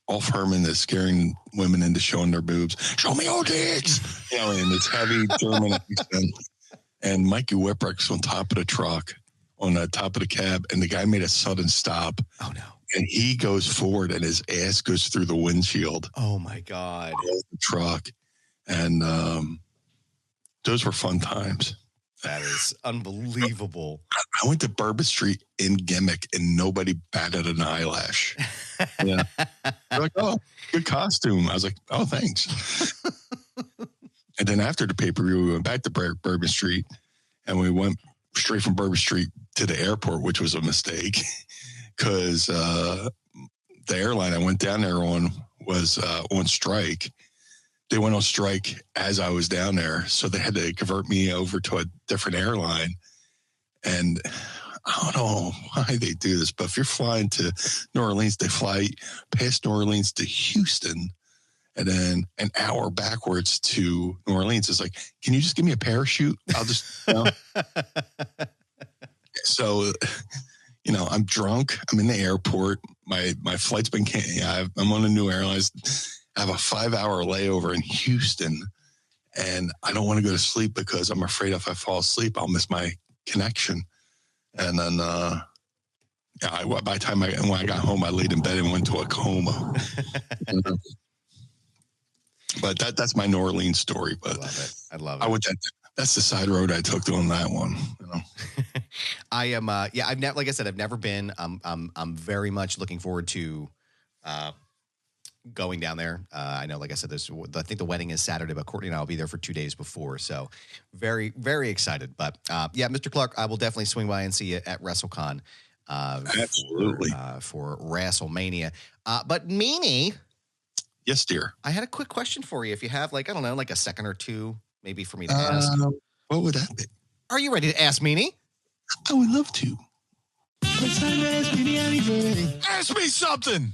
Ulf Herman is scaring women into showing their boobs. Show me your dicks. You know, and it's heavy German accent. And Mikey Whipwreck's on top of the truck, on the top of the cab, and the guy made a sudden stop. Oh no! And he goes forward, and his ass goes through the windshield. Oh my god! Of the truck, and those were fun times. That is unbelievable. I went to Bourbon Street in gimmick, and nobody batted an eyelash. Yeah, they're like, "Oh, good costume." I was like, "Oh, thanks." And then after the pay-per-view, we went back to Bourbon Street, and we went straight from Bourbon Street to the airport, which was a mistake because the airline I went down there on was on strike. They went on strike as I was down there, so they had to convert me over to a different airline. And I don't know why they do this, but if you're flying to New Orleans, they fly past New Orleans to Houston, and then an hour backwards to New Orleans. It's like, can you just give me a parachute? I'll just, you know. So, you know, I'm drunk. I'm in the airport. My flight's been canceled. I'm on a new airline. I have a 5-hour layover in Houston, and I don't want to go to sleep because I'm afraid if I fall asleep, I'll miss my connection. And then, by the time when I got home, I laid in bed and went to a coma. But that's my New Orleans story. But I love it. That's the side road I took on that one. You know? I am. like I said, I've never been. I'm very much looking forward to going down there. I know, like I said, I think the wedding is Saturday, but Courtney and I will be there for 2 days before. So very, very excited. But Mr. Clark, I will definitely swing by and see you at WrestleCon. Absolutely. For WrestleMania. But Meanie. Yes, dear. I had a quick question for you. If you have, like, I don't know, like a second or two, maybe for me to ask. What would that be? Are you ready to ask Meanie? I would love to. It's time to ask Meanie anything. Ask me something.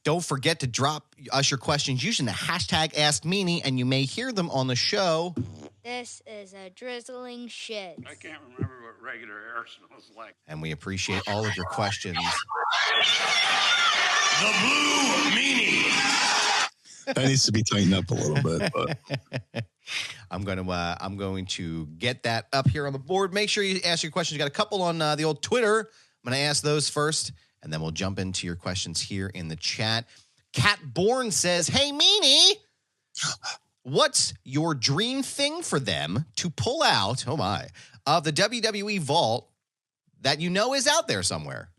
Don't forget to drop us your questions using the hashtag AskMeanie, and you may hear them on the show. This is a drizzling shit. I can't remember what regular air smells like. And we appreciate all of your questions. The Blue Meanie. That needs to be tightened up a little bit. But I'm going to get that up here on the board. Make sure you ask your questions. You got a couple on the old Twitter. I'm going to ask those first, and then we'll jump into your questions here in the chat. Cat Born says, "Hey, Meanie, what's your dream thing for them to pull out, oh my, of the WWE vault that you know is out there somewhere?"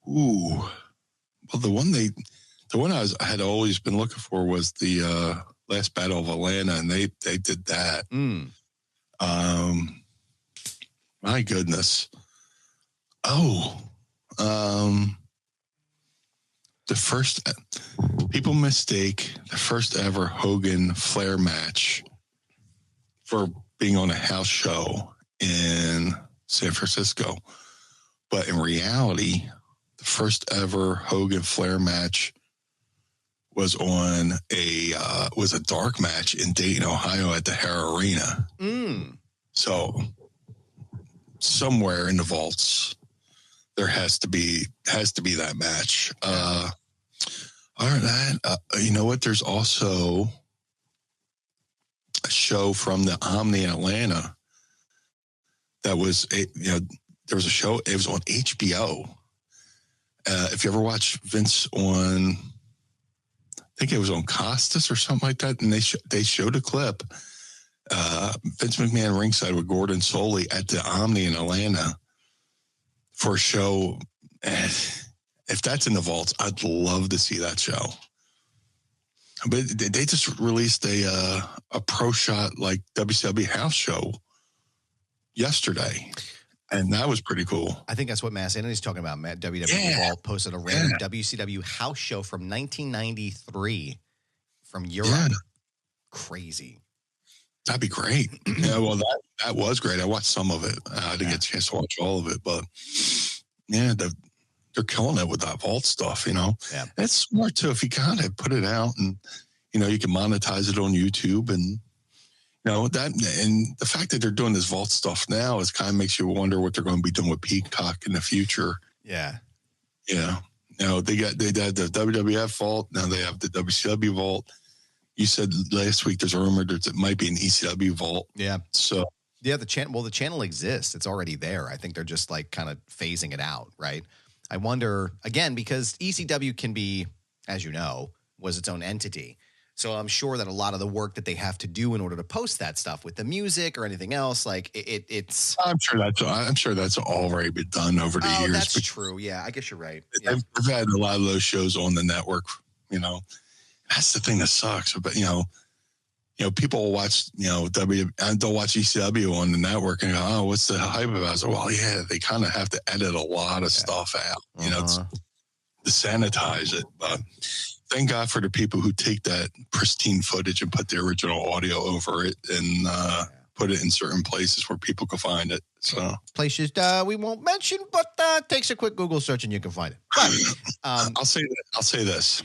Ooh. Well, the one I had always been looking for was the last Battle of Atlanta, and they did that. My goodness. The first, people mistake the first ever Hogan Flair match for being on a house show, in San Francisco. But in reality, the first ever Hogan Flair match was on was a dark match in Dayton, Ohio at the Hara Arena. So somewhere in the vaults, there has to be that match. Other than that, you know what? There's also a show from the Omni in Atlanta that was there was a show. It was on HBO. If you ever watch Vince on, I think it was on Costas or something like that, and they showed a clip. Vince McMahon ringside with Gordon Soley at the Omni in Atlanta for a show. And if that's in the vaults, I'd love to see that show. But they just released a pro shot like WCW house show yesterday. And that was pretty cool. I think that's what Mass Anthony's talking about. WWE Vault posted a random WCW house show from 1993 from Europe. Yeah. Crazy. That'd be great. Yeah, well, that was great. I watched some of it. I didn't get a chance to watch all of it, but yeah, they're killing it with that vault stuff, you know. Yeah. It's smart too. If you kind of put it out and, you know, you can monetize it on YouTube and, you know, that, and the fact that they're doing this vault stuff now is kind of makes you wonder what they're going to be doing with Peacock in the future. Yeah. Yeah. You know, they had the WWF vault. Now they have the WCW vault. You said last week there's a rumor that it might be an ECW vault. Yeah. So yeah, the channel exists. It's already there. I think they're just like kind of phasing it out, right? I wonder again because ECW can be, as you know, was its own entity. So I'm sure that a lot of the work that they have to do in order to post that stuff with the music or anything else, like it's. I'm sure that's already been done over the years. That's true. Yeah, I guess you're right. Yeah. They've had a lot of those shows on the network. You know, that's the thing that sucks. But you know, people will watch they'll watch ECW on the network and go, oh, what's the hype about? So, well, yeah, they kind of have to edit a lot of stuff out. You know, to sanitize it, but. Thank God for the people who take that pristine footage and put the original audio over it and put it in certain places where people can find it. So places we won't mention, but takes a quick Google search and you can find it. But, I'll say this.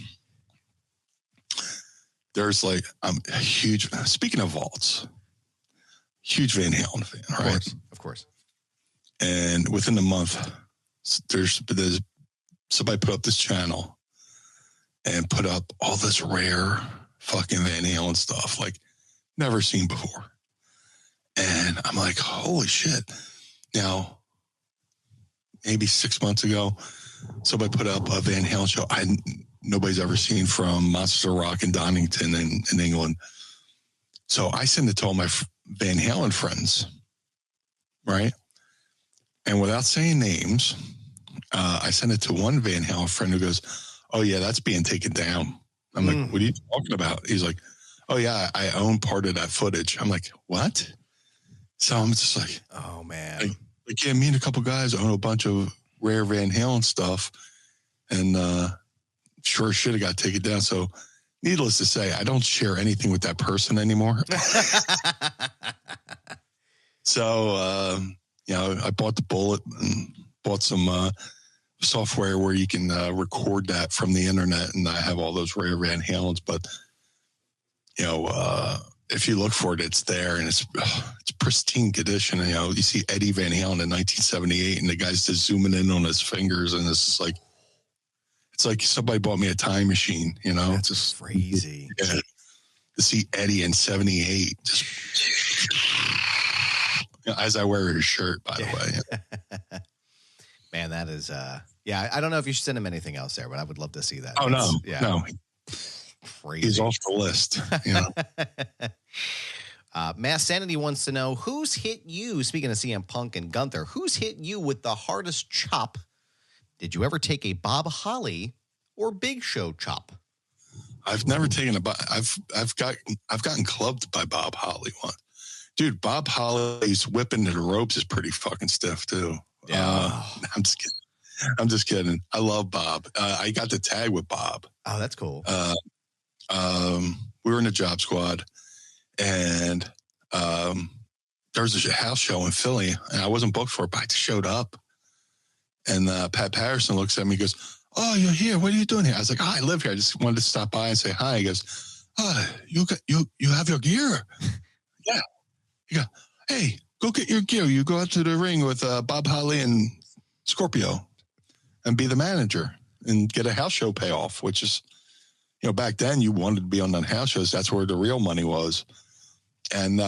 There's like I'm a huge. Speaking of vaults, huge Van Halen fan, right? Of course. And within the month, there's somebody put up this channel. And put up all this rare fucking Van Halen stuff, like never seen before. And I'm like, holy shit. Now, maybe 6 months ago, somebody put up a Van Halen show nobody's ever seen from Monsters of Rock in Donington in England. So I sent it to all my Van Halen friends, right? And without saying names, I sent it to one Van Halen friend who goes, oh, yeah, that's being taken down. I'm like, what are you talking about? He's like, oh, yeah, I own part of that footage. I'm like, what? So I'm just like, oh, man. Like, yeah, me and a couple guys own a bunch of rare Van Halen stuff. And sure as shit, it got taken down. So needless to say, I don't share anything with that person anymore. So, I bought the Bullet and bought some software where you can record that from the internet, and I have all those rare Van Halens. But if you look for it, it's there, and it's pristine condition. And, you see Eddie Van Halen in 1978, and the guy's just zooming in on his fingers, and it's like somebody bought me a time machine. That's it's just crazy. Yeah, to see Eddie in 78, just as I wear his shirt, by the way. Man, that is, I don't know if you should send him anything else there, but I would love to see that. Oh, no. Crazy. He's off the list. Mass Sanity wants to know, who's hit you, speaking of CM Punk and Gunther, who's hit you with the hardest chop? Did you ever take a Bob Holly or Big Show chop? I've never taken I've gotten clubbed by Bob Holly once. Dude, Bob Holly's whipping to the ropes is pretty fucking stiff, too. Yeah. I'm just kidding. I love Bob. I got to tag with Bob. Oh, that's cool. We were in a job squad, and there was a house show in Philly, and I wasn't booked for it, but I just showed up. And Pat Patterson looks at me and goes, "Oh, you're here. What are you doing here?" I was like, "Oh, I live here. I just wanted to stop by and say hi." He goes, "Oh, you have your gear?" Yeah. He goes, "Hey, go get your gear. You go out to the ring with Bob Holly and Scorpio and be the manager and get a house show payoff," which is, back then you wanted to be on the house shows. That's where the real money was. And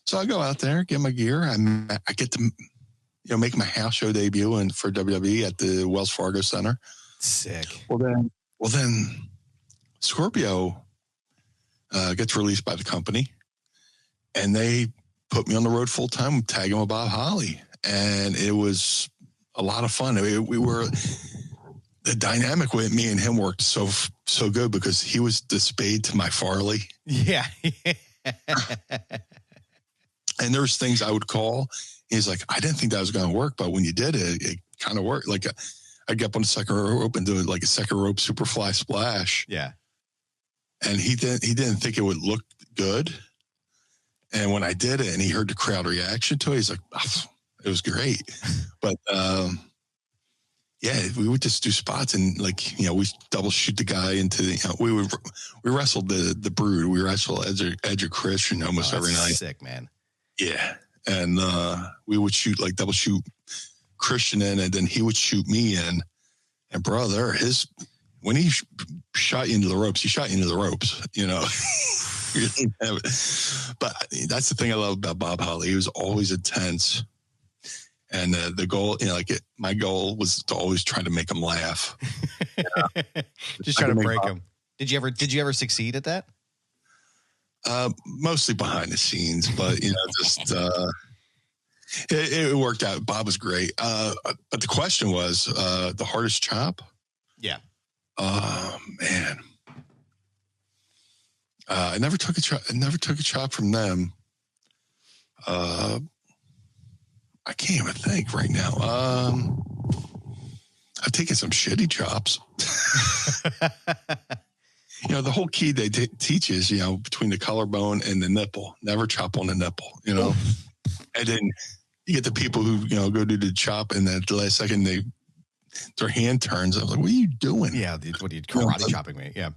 so I go out there, get my gear. I get to, make my house show debut for WWE at the Wells Fargo Center. Sick. Well, then Scorpio gets released by the company, and they put me on the road full time, tagging with Bob Holly, and it was a lot of fun. The dynamic with me and him worked so good because he was the Spade to my Farley. Yeah. And there's things I would call. He's like, "I didn't think that was going to work, but when you did it, it kind of worked." Like I get up on the second rope and do like a second rope superfly splash. Yeah. And he didn't think it would look good. And when I did it and he heard the crowd reaction to it, he's like, "Oh, it was great." But yeah, we would just do spots and we double shoot the guy into the, we wrestled the Brood. We wrestled Edge or Christian almost every night. Sick, man. Yeah. And we would double shoot Christian in, and then he would shoot me in. And brother, when he shot you into the ropes, he shot you into the ropes, But that's the thing I love about Bob Holly. He was always intense. And the goal, my goal was to always try to make him laugh. Just try to break him. Did you ever succeed at that? Mostly behind the scenes, but it worked out. Bob was great. But the question was, the hardest chop? Yeah. Oh man. I never took a chop from them. I can't even think right now. I've taken some shitty chops. The whole key they teach is, between the collarbone and the nipple, never chop on the nipple, And then you get the people who, go do the chop, and at the last second their hand turns. I was like, "What are you doing?" Yeah. What are you karate chopping me? Yeah.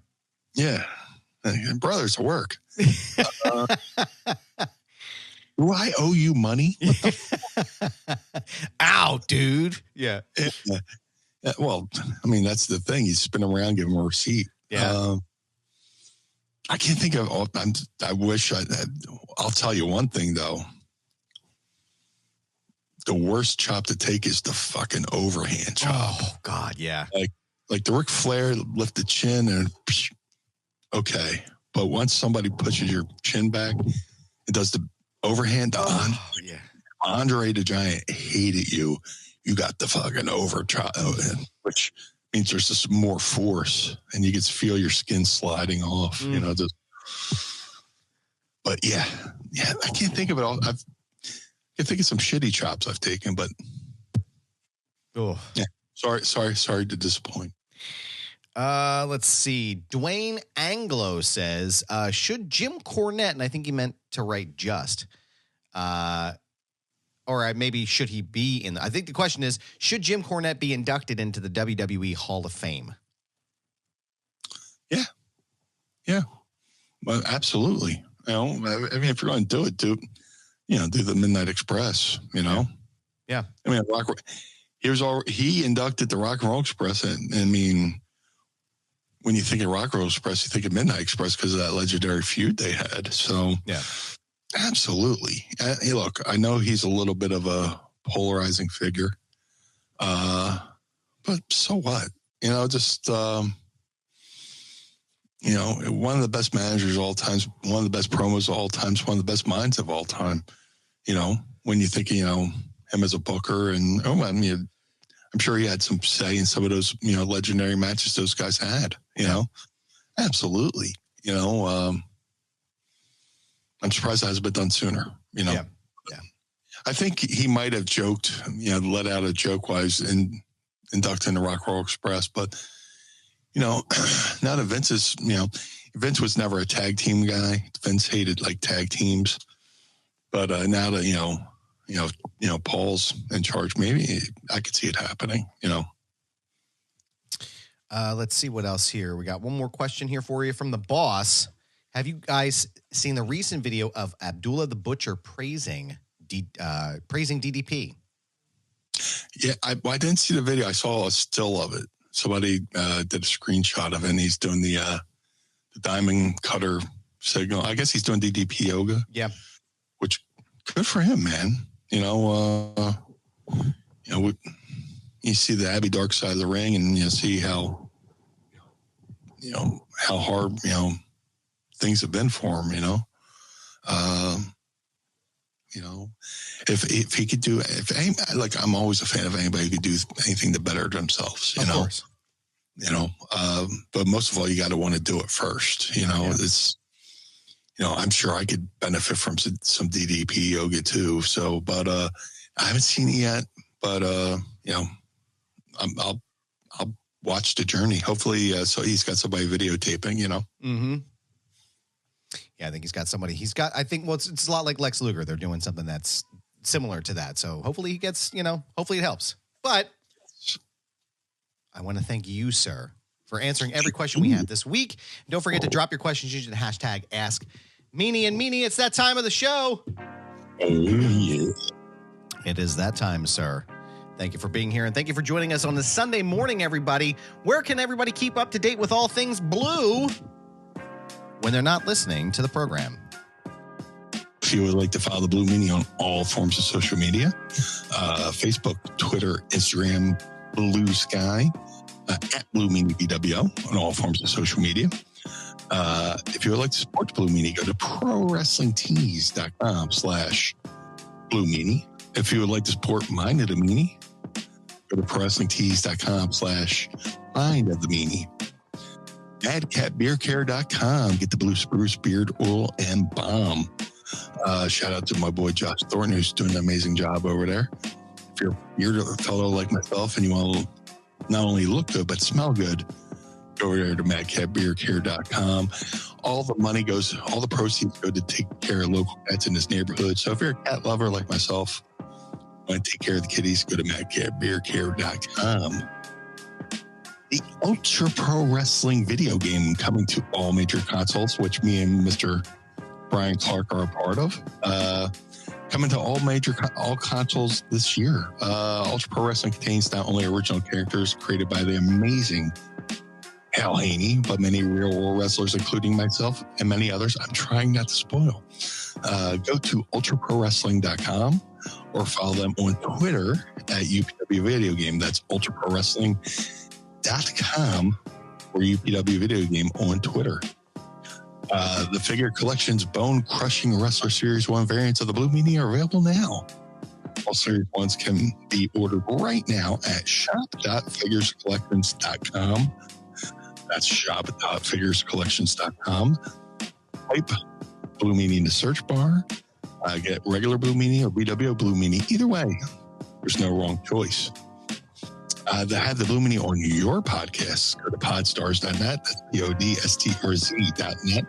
Yeah. Brothers to work. Do I owe you money? Ow, dude. Yeah. Well, I mean, that's the thing. You spin around, give them a receipt. Yeah. I can't think of. I wish I'll tell you one thing though. The worst chop to take is the fucking overhand chop. Oh God, yeah. Like the Ric Flair lift the chin and okay, but once somebody pushes your chin back, it does the overhand. Andre the Giant hated you. You got the fucking over chop, which means there's just more force, and you can feel your skin sliding off. But yeah, I can't think of it all. I can think of some shitty chops I've taken, but yeah. Sorry to disappoint. Let's see. Dwayne Anglo says, should Jim Cornette, and I think he meant to write just, or maybe should he be in I think the question is, should Jim Cornette be inducted into the WWE Hall of Fame? Yeah. Well, absolutely. I mean, if you're going to do it, do the Midnight Express, Yeah. I mean, he inducted the Rock and Roll Express. And I mean, when you think of Rock and Roll Express, you think of Midnight Express because of that legendary feud they had. So yeah, absolutely. Hey, look, I know he's a little bit of a polarizing figure, but so what? One of the best managers of all times, one of the best promos of all times, one of the best minds of all time. When you think, him as a booker, and I'm sure he had some say in some of those, legendary matches those guys had. Absolutely. I'm surprised that hasn't been done sooner. Yeah. I think he might have joked, let out a joke wise in inducting the Rock Roll Express, but now that Vince is, Vince was never a tag team guy. Vince hated tag teams. But now that Paul's in charge, maybe I could see it happening. Let's see what else here. We got one more question here for you from the boss. Have you guys seen the recent video of Abdullah the Butcher praising DDP? Yeah, I didn't see the video. I saw a still of it. Somebody did a screenshot of it, and he's doing the diamond cutter signal. I guess he's doing DDP yoga. Yeah. Which, good for him, man. You see the Abby dark side of the ring, and see how hard things have been for him. If he could do, I'm always a fan of anybody who could do anything to better themselves. Of course. But most of all, you got to want to do it first. It's. I'm sure I could benefit from some DDP yoga too. So, but I haven't seen it yet. But I'll watch the journey. Hopefully, so he's got somebody videotaping. Mm-hmm. Yeah, I think he's got somebody. I think. Well, it's a lot like Lex Luger. They're doing something that's similar to that. So hopefully he gets. Hopefully it helps. But I want to thank you, sir, for answering every question we had this week. Don't forget to drop your questions using the hashtag #AskMeanie. And Meanie, it's that time of the show. Oh, yeah. It is that time, sir. Thank you for being here, and thank you for joining us on this Sunday morning, everybody. Where can everybody keep up to date with all things blue when they're not listening to the program? If you would like to follow the Blue Meanie on all forms of social media, Facebook, Twitter, Instagram, Blue Sky, at Blue Meanie BWO on all forms of social media. If you would like to support the Blue Meanie, go to ProWrestlingTees.com/Blue Meanie. If you would like to support Mind of the Meanie, go to ProWrestlingTees.com/Mind of the Meanie. MadCatBeerCare.com. Get the Blue Spruce Beard Oil and Balm. Shout out to my boy Josh Thornton, who's doing an amazing job over there. If you're a beard fellow like myself and you want to not only look good but smell good, go over there to MadCatBeerCare.com. All the proceeds go to take care of local pets in this neighborhood. So if you're a cat lover like myself, want to take care of the kitties, go to MadCatBeerCare.com. The Ultra Pro Wrestling video game coming to all major consoles, which me and Mr. Brian Clark are a part of. Coming to all consoles this year. Ultra Pro Wrestling contains not only original characters created by the amazing Hal Haney, but many real-world wrestlers, including myself and many others. I'm trying not to spoil. Go to ultraprowrestling.com or follow them on Twitter at UPW Video Game. That's ultraprowrestling.com or UPW Video Game on Twitter. The figure collection's Bone Crushing Wrestler Series 1 variants of the Blue Meanie are available now. All Series 1s can be ordered right now at shop.figurescollections.com. That's shop.figurescollections.com. Type Blue Meanie in the search bar. Get regular Blue Meanie or BWO Blue Meanie. Either way, there's no wrong choice. To have the Blue Meanie on your podcast, go to podstars.net. That's podstrz.net.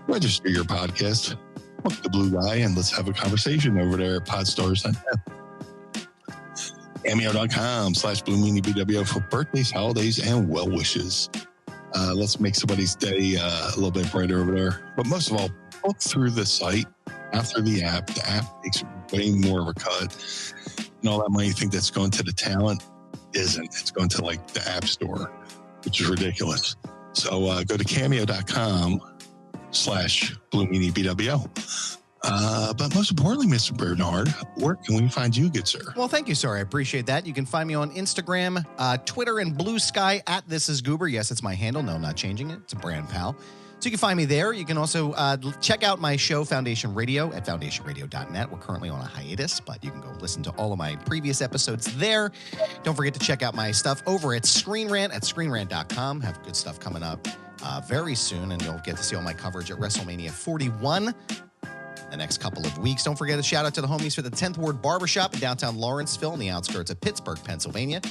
Register your podcast. Book the blue guy and let's have a conversation over there at podstars.net. Cameo.com/Blue Meanie BWO for birthdays, holidays, and well wishes. Let's make somebody's day a little bit brighter over there. But most of all, book through the site, not through the app. The app takes way more of a cut. And all that money you think that's going to the talent isn't. It's going to like the app store, which is ridiculous. So go to cameo.com/Blue Meanie BWO. But most importantly, Mr. Barnard, where can we find you, good sir? Well, thank you, sir. I appreciate that. You can find me on Instagram, Twitter, and Blue Sky at This Is Goober. Yes, it's my handle. No, I'm not changing it. It's a brand pal. So you can find me there. You can also check out my show, Foundation Radio, at foundationradio.net. We're currently on a hiatus, but you can go listen to all of my previous episodes there. Don't forget to check out my stuff over at Screen Rant at screenrant.com. Have good stuff coming up very soon, and you'll get to see all my coverage at WrestleMania 41 the next couple of weeks. Don't forget to shout out to the homies for the 10th Ward Barbershop in downtown Lawrenceville on the outskirts of Pittsburgh, Pennsylvania.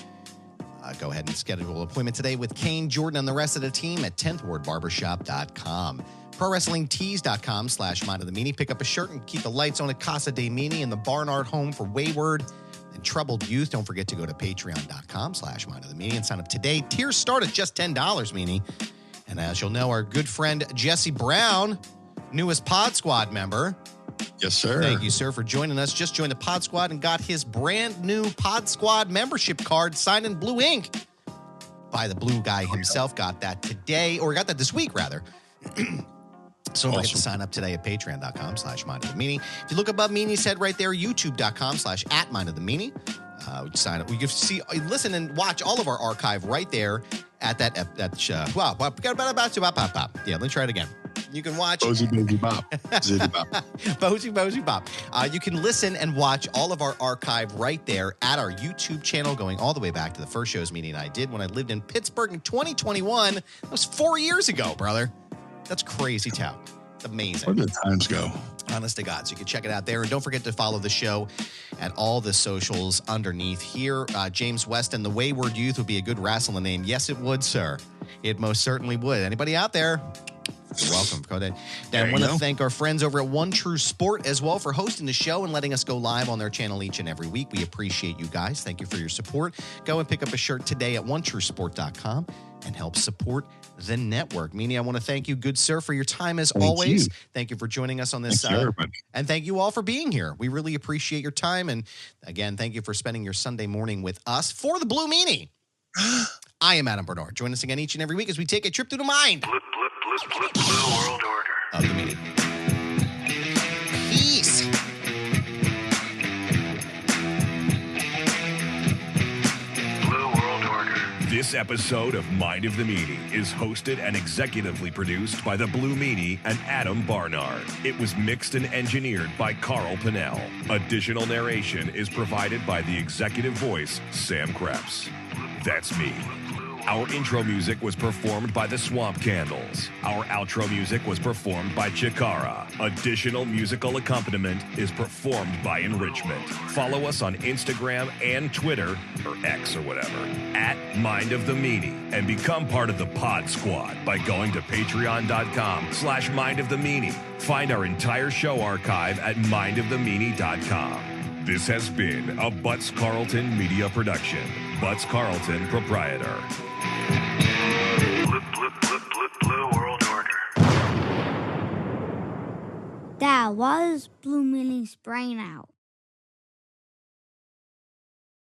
Go ahead and schedule an appointment today with Kane, Jordan, and the rest of the team at 10thwardbarbershop.com. ProWrestlingTees.com/Mind of the Meanie. Pick up a shirt and keep the lights on at Casa DeMeanie and the Barnard home for wayward and troubled youth. Don't forget to go to Patreon.com/Mind of the Meanie and sign up today. Tiers start at just $10, Meanie. And as you'll know, our good friend Jesse Brown, newest Pod Squad member. Yes, sir. Thank you, sir, for joining us. Just joined the Pod Squad and got his brand new Pod Squad membership card signed in blue ink by the blue guy himself. Got that today, or got that this week, rather. So don't forget to sign up today at patreon.com/Mind of the Meanie. If you look above Meanie's head right there, youtube.com/@Mind of the Meanie. Sign up. You can see, listen, and watch all of our archive right there at that. Wow. Yeah, let me try it again. You can watch. Bozy Bozy Bop. Zitty Bop. Bozy Bozy Bop. You can listen and watch all of our archive right there at our YouTube channel, going all the way back to the first shows Meanie and I did when I lived in Pittsburgh in 2021. That was 4 years ago, brother. That's crazy town. It's amazing. Where did the times go? Honest to God. So you can check it out there. And don't forget to follow the show at all the socials underneath here. James Weston, the Wayward Youth would be a good wrestling name. Yes, it would, sir. It most certainly would. Anybody out there? You're welcome. Go ahead. And I want to thank our friends over at One True Sport as well for hosting the show and letting us go live on their channel each and every week. We appreciate you guys. Thank you for your support. Go and pick up a shirt today at OneTrueSport.com and help support the network. Meanie, I want to thank you, good sir, for your time as always. Thank you for joining us on this side. And thank you all for being here. We really appreciate your time. And again, thank you for spending your Sunday morning with us for the Blue Meanie. I am Adam Barnard. Join us again each and every week as we take a trip through the mind. Blue World Order. Of the Meanie. Peace. Blue World Order. This episode of Mind of the Meanie is hosted and executively produced by the Blue Meanie and Adam Barnard. It was mixed and engineered by Carl Pinnell. Additional narration is provided by the executive voice, Sam Krebs. That's me. Our intro music was performed by the Swamp Candles. Our outro music was performed by Chikara. Additional musical accompaniment is performed by Enrichment. Follow us on Instagram and Twitter, or X or whatever, at Mind of the Meanie, and become part of the Pod Squad by going to patreon.com/Mind of the Meanie. Find our entire show archive at mindofthemeanie.com. This has been a Butts Carlton media production. Butts Carlton, proprietor. Blue World Order. That was Blue Meanie's brain out.